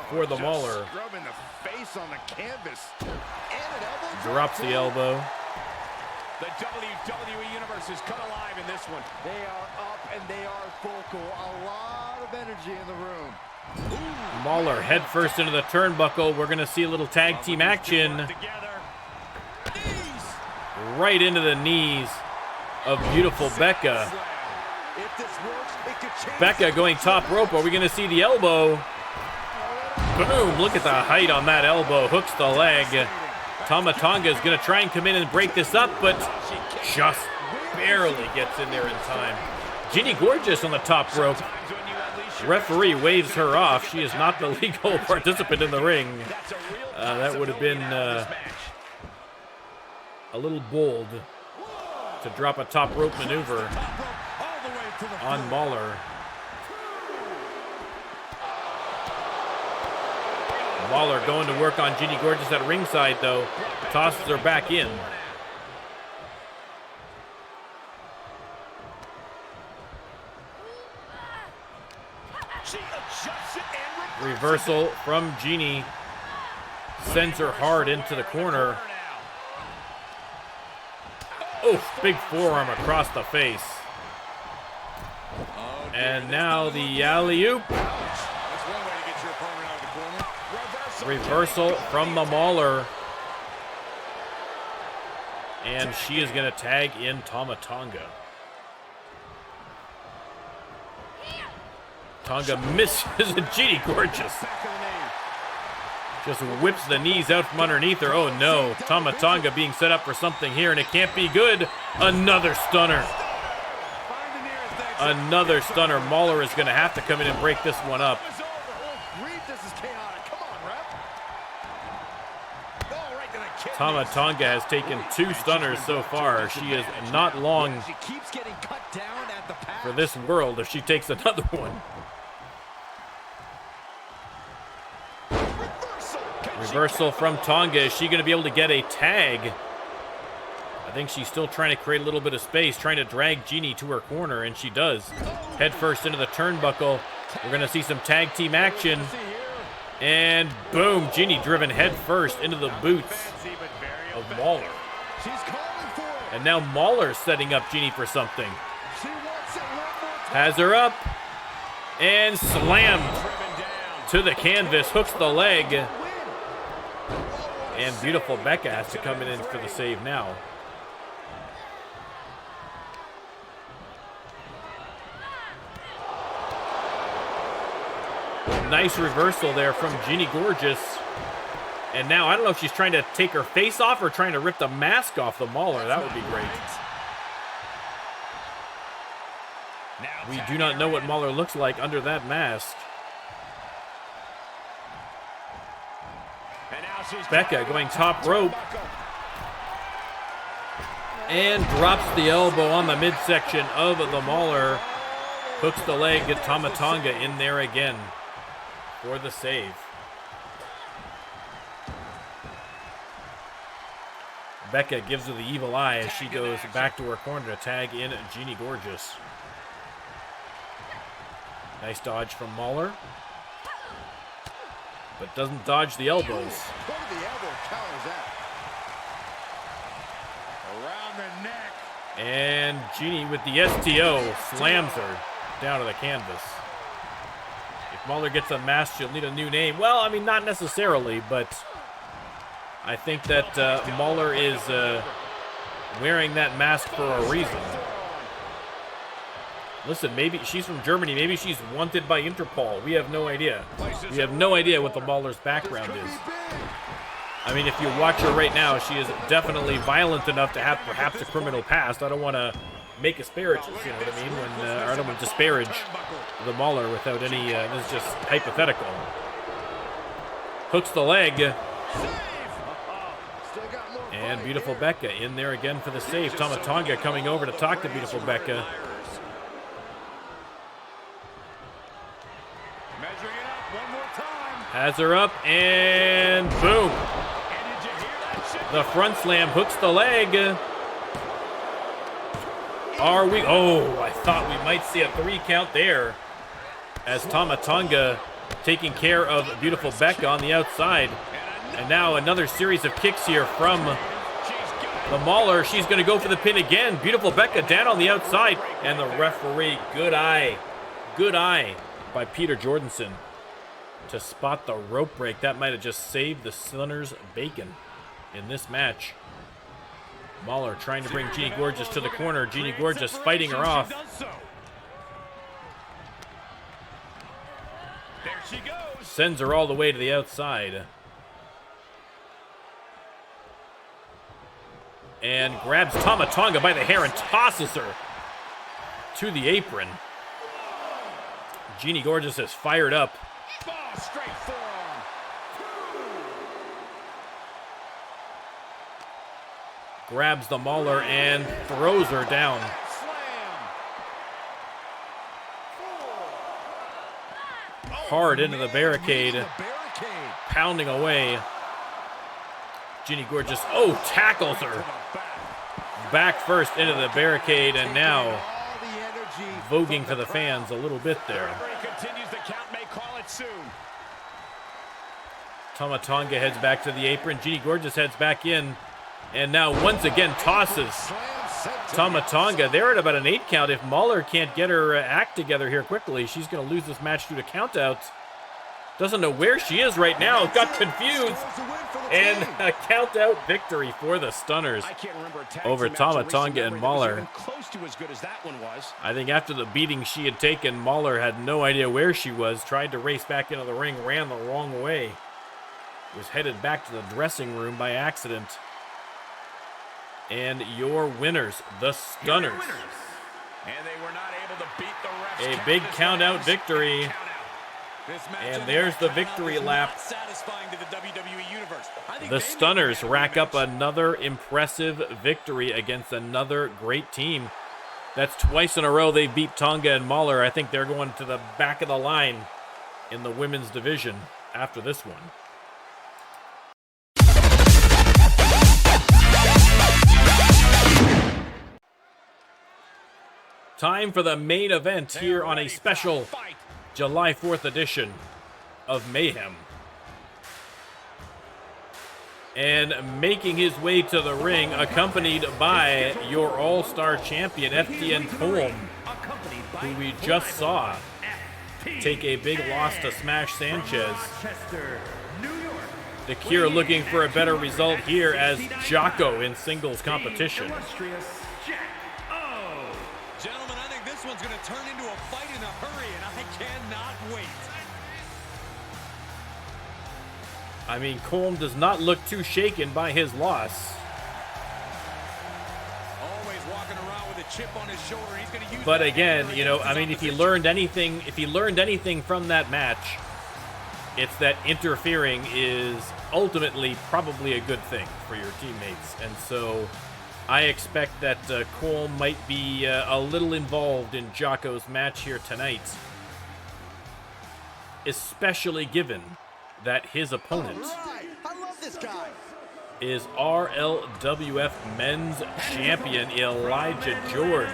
for the Mauler. Rubbing the face on the canvas. Drops the elbow. The WWE Universe is cut alive in this one. They are up and they are vocal. A lot of energy in the room. Mauler head first into the turnbuckle. We're going to see a little tag team action. Right into the knees of beautiful Becca. Becca going top rope. Are we going to see the elbow? Boom, look at the height on that elbow. Hooks the leg. Tama Tonga is going to try and come in and break this up, but just barely gets in there in time. Jeannie Gorgeous on the top rope. Referee waves her off. She is not the legal participant in the ring. That would have been a little bold to drop a top rope maneuver on Mauler. Mauler going to work on Jeannie Gorgeous at ringside, though. Tosses her back in. Reversal from Jeannie. Sends her hard into the corner. Oh, big forearm across the face. And now the alley-oop. Reversal from the Mauler. And she is going to tag in Tama Tonga. Tonga misses Genie Gorgeous. Just whips the knees out from underneath her. Oh no, Tama Tonga being set up for something here, and it can't be good. Another stunner. Another stunner. Mauler is going to have to come in and break this one up. Tama Tonga has taken 2 stunners so far. She is not long for this world if she takes another one. Reversal from Tonga. Is she going to be able to get a tag? I think she's still trying to create a little bit of space, trying to drag Genie to her corner, and she does. Head first into the turnbuckle. We're going to see some tag team action. And boom, Genie driven head first into the boots of Mauler. And now Mauler setting up Genie for something. Has her up and slammed to the canvas, hooks the leg. And beautiful Becca has to come in for the save now. Nice reversal there from Genie Gorgeous. And now, I don't know if she's trying to take her face off or trying to rip the mask off the Mauler. That would be great. We do not know what Mauler looks like under that mask. Becca going top rope. And drops the elbow on the midsection of the Mauler. Hooks the leg, get Tama Tonga in there again for the save. Becca gives her the evil eye as she goes back to her corner to tag in Genie Gorgeous. Nice dodge from Mauler, but doesn't dodge the elbows. And Genie with the STO slams her down to the canvas. If Mauler gets unmasked, she'll need a new name. Well, I mean, not necessarily, but I think that Mauler is wearing that mask for a reason. Listen, maybe she's from Germany. Maybe she's wanted by Interpol. We have no idea. We have no idea what the Mauler's background is. I mean, if you watch her right now, she is definitely violent enough to have perhaps a criminal past. I don't want to make asparagus, you know what I mean? I don't want to disparage the Mauler without any, this is just hypothetical. Hooks the leg. And beautiful Becca in there again for the save. Tama Tonga coming over to talk to beautiful Becca. Has her up, and boom. The front slam hooks the leg. Are we? Oh, I thought we might see a 3 count there. As Tama Tonga taking care of beautiful Becca on the outside. And now another series of kicks here from the Mauler. She's going to go for the pin again. Beautiful Becca down on the outside. And the referee, good eye by Peter Jordanson to spot the rope break. That might have just saved the Stunners bacon in this match. Mauler trying to bring Genie Gorgeous to the corner. Genie Gorgeous fighting her off. There she goes. Sends her all the way to the outside. And grabs Tama Tonga by the hair and tosses her to the apron. Genie Gorgeous is fired up. Straight forearm. Grabs the Mauler and throws her down. Hard into the barricade. Pounding away. Genie Gorgeous, oh, tackles her. Back first into the barricade, and now voguing for the fans a little bit there. Tama Tonga heads back to the apron. Genie Gorgeous heads back in. And now once again tosses Tama Tonga. They're at about an 8 count. If Mauler can't get her act together here quickly, she's going to lose this match due to countouts. Doesn't know where she is right now. Got confused. And a count-out victory for the Stunners over Tama Tonga and Mauler. to as good as that one was. I think after the beating she had taken, Mahler had no idea where she was, tried to race back into the ring, ran the wrong way. Was headed back to the dressing room by accident. And your winners, the Stunners. And they were not able to beat the refs. A big count-out victory. And there's the victory lap. Satisfying to the WWE Universe. The Stunners rack up another impressive victory against another great team. That's twice in a row they beat Tonga and Mahler. I think they're going to the back of the line in the women's division after this one. Time for the main event here on a special July 4th edition of Mayhem. And making his way to the ring, accompanied by your all-star champion, FTN Colm, who we just saw take a big loss to Smash Sanchez. The Cure looking for a better result here as Jocko in singles competition. Gentlemen, I think this one's going to turn into a fight in a hurry, and I cannot wait. I mean, Colm does not look too shaken by his loss. Always walking around with a chip on his shoulder. He's going to use. But again, you know, I mean, if he learned anything from that match, it's that interfering is ultimately probably a good thing for your teammates. And so I expect that Colm might be a little involved in Jocko's match here tonight, especially given that his opponent I love this guy. is RLWF Men's Champion Elijah George.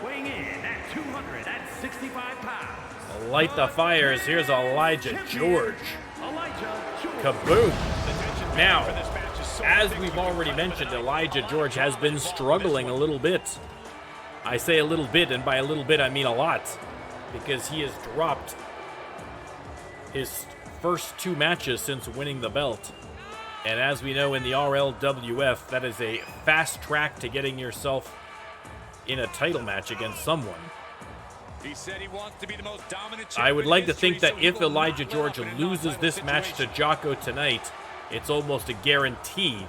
Weighing in at 265 pounds. Light the fires. Here's Elijah George. Kaboom. Now, as we've already mentioned, Elijah George has been struggling a little bit. I say a little bit, and by a little bit I mean a lot, because he has dropped his first two matches since winning the belt. And as we know in the RLWF, that is a fast track to getting yourself in a title match against someone. He said he wants to be the most dominant. I would like to think that if Elijah George loses this match to Jocko tonight, it's almost a guarantee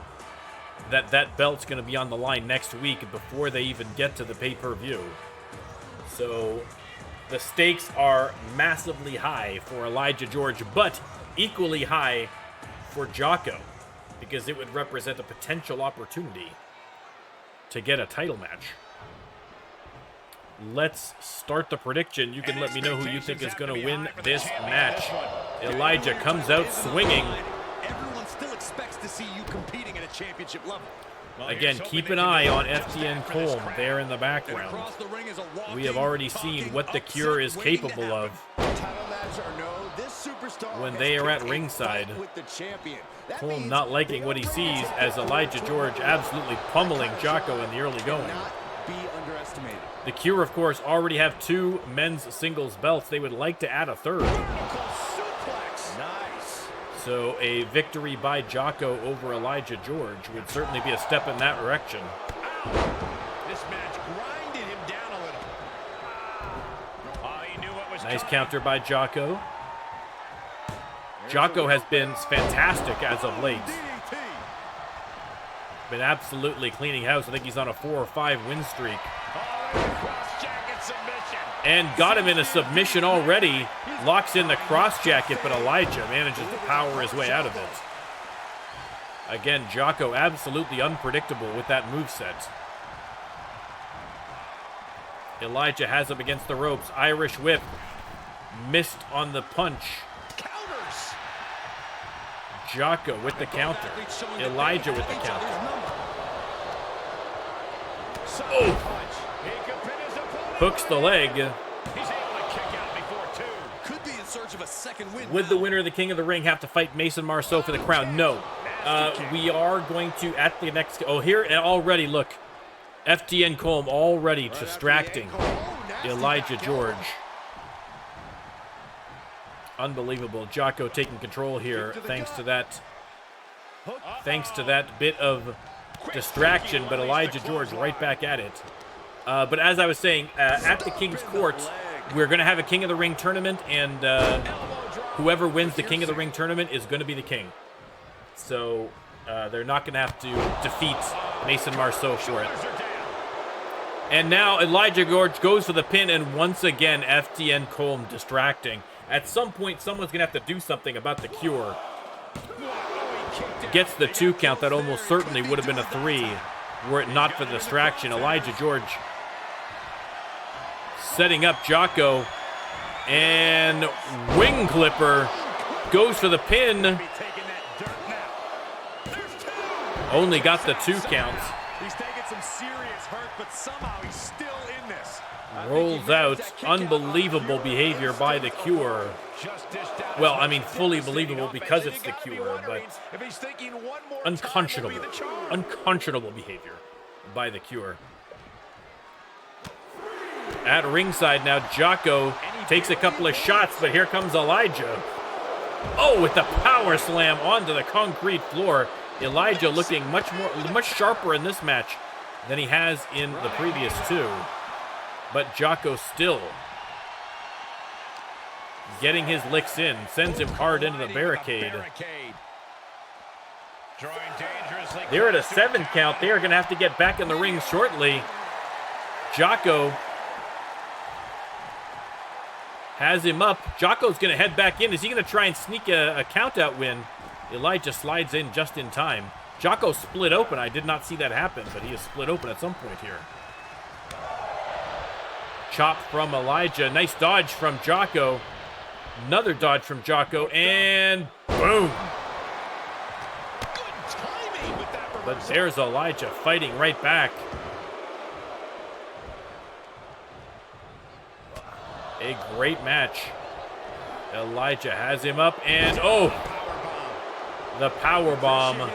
that that belt's going to be on the line next week before they even get to the pay-per-view. So the stakes are massively high for Elijah George, but equally high for Jocko, because it would represent a potential opportunity to get a title match. Let's start the prediction. You can let me know who you think is going to win this match. Elijah comes out swinging. Everyone still expects to see you competing at a championship level. Again, keep an eye on FTN Colm there in the background. We have already seen what the Cure is capable of when they are at ringside. Colm not liking what he sees as Elijah George absolutely pummeling Jocko in the early going. The Cure, of course, already have two men's singles belts. They would like to add a third. So a victory by Jocko over Elijah George would certainly be a step in that direction. This match grinded him down a little. Oh, he knew what was Nice coming. counter by Jocko. Jocko has been fantastic as of late. Been absolutely cleaning house. I think he's on a 4 or 5 win streak. Cross-jacket submission. And got him in a submission already. Locks in the cross jacket, but Elijah manages to power his way out of it. Again, Jocko absolutely unpredictable with that moveset. Elijah has him against the ropes. Irish whip. Missed on the punch. Counters. Jocko with the counter. Elijah with the counter. Oh! Hooks the leg. He's able to kick out before two. Could be in search of a second win. Would the winner of the King of the Ring have to fight Mason Marceau for the crown? No. We are going to, at the next... Oh, here already, look. FTN Colm already distracting Elijah George. Unbelievable. Jocko taking control here thanks to that bit of distraction, but Elijah George right back at it. But as I was saying, at the King's Court, we're going to have a King of the Ring tournament, and whoever wins the King of the Ring tournament is going to be the king. So they're not going to have to defeat Mason Marceau for it. And now Elijah George goes for the pin, and once again, FTN Colm distracting. At some point, someone's going to have to do something about the Cure. Gets the 2 count. That almost certainly would have been a 3 were it not for the distraction. Elijah George setting up Jocko, and Wing Clipper goes for the pin. Only got the 2 counts. He's taking some serious hurt, but somehow he's still in this. Rolls out. Unbelievable behavior by the Cure. Well, I mean, fully believable because it's the Cure, but unconscionable. Unconscionable behavior by the Cure. At ringside now, Jocko takes a couple of shots, but here comes Elijah. Oh, with the power slam onto the concrete floor. Elijah looking much sharper in this match than he has in the previous 2. But Jocko still getting his licks in, sends him hard into the barricade. They're at a 7 count. They are going to have to get back in the ring shortly. Jocko has him up. Jocko's going to head back in. Is he going to try and sneak a count-out win? Elijah slides in just in time. Jocko split open. I did not see that happen, but he is split open at some point here. Chop from Elijah. Nice dodge from Jocko. Another dodge from Jocko, and boom. But there's Elijah fighting right back. A great match. Elijah has him up, and oh, the power bomb.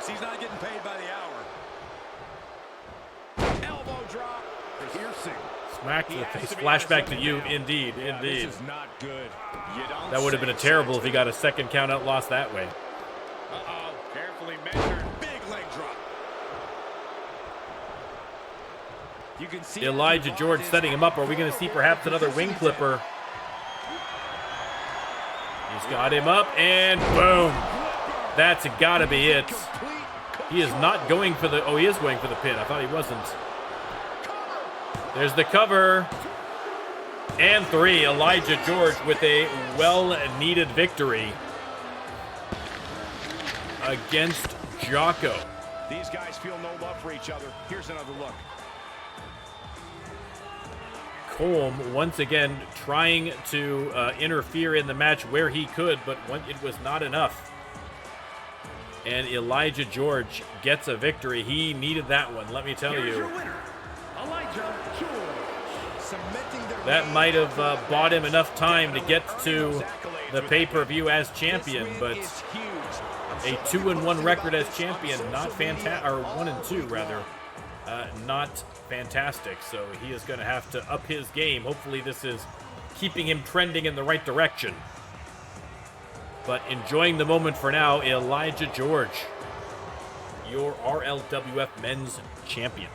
He's not getting paid by the hour. Elbow drop. Piercing. Smack to the face. Flashback to you. Indeed, indeed. This is not good. That would have been terrible if he got a 2nd count out lost that way. Uh-oh. Carefully measured. Big leg drop. You can see Elijah George setting him up. Are we going to see perhaps another wing clipper? He's got him up, and boom. That's got to be it. He is not going for the... Oh, he is going for the pin. I thought he wasn't. There's the cover. And 3. Elijah George with a well-needed victory against Jocko. These guys feel no love for each other. Here's another look. Colm once again trying to interfere in the match where he could, but it was not enough. And Elijah George gets a victory. He needed that one, let me tell you. That might have bought him enough time to get to the pay-per-view as champion, but a 2-1 record as champion, not fantastic, or 1-2 rather, not fantastic. So he is going to have to up his game. Hopefully this is keeping him trending in the right direction. But enjoying the moment for now, Elijah George, your RLWF Men's Champion.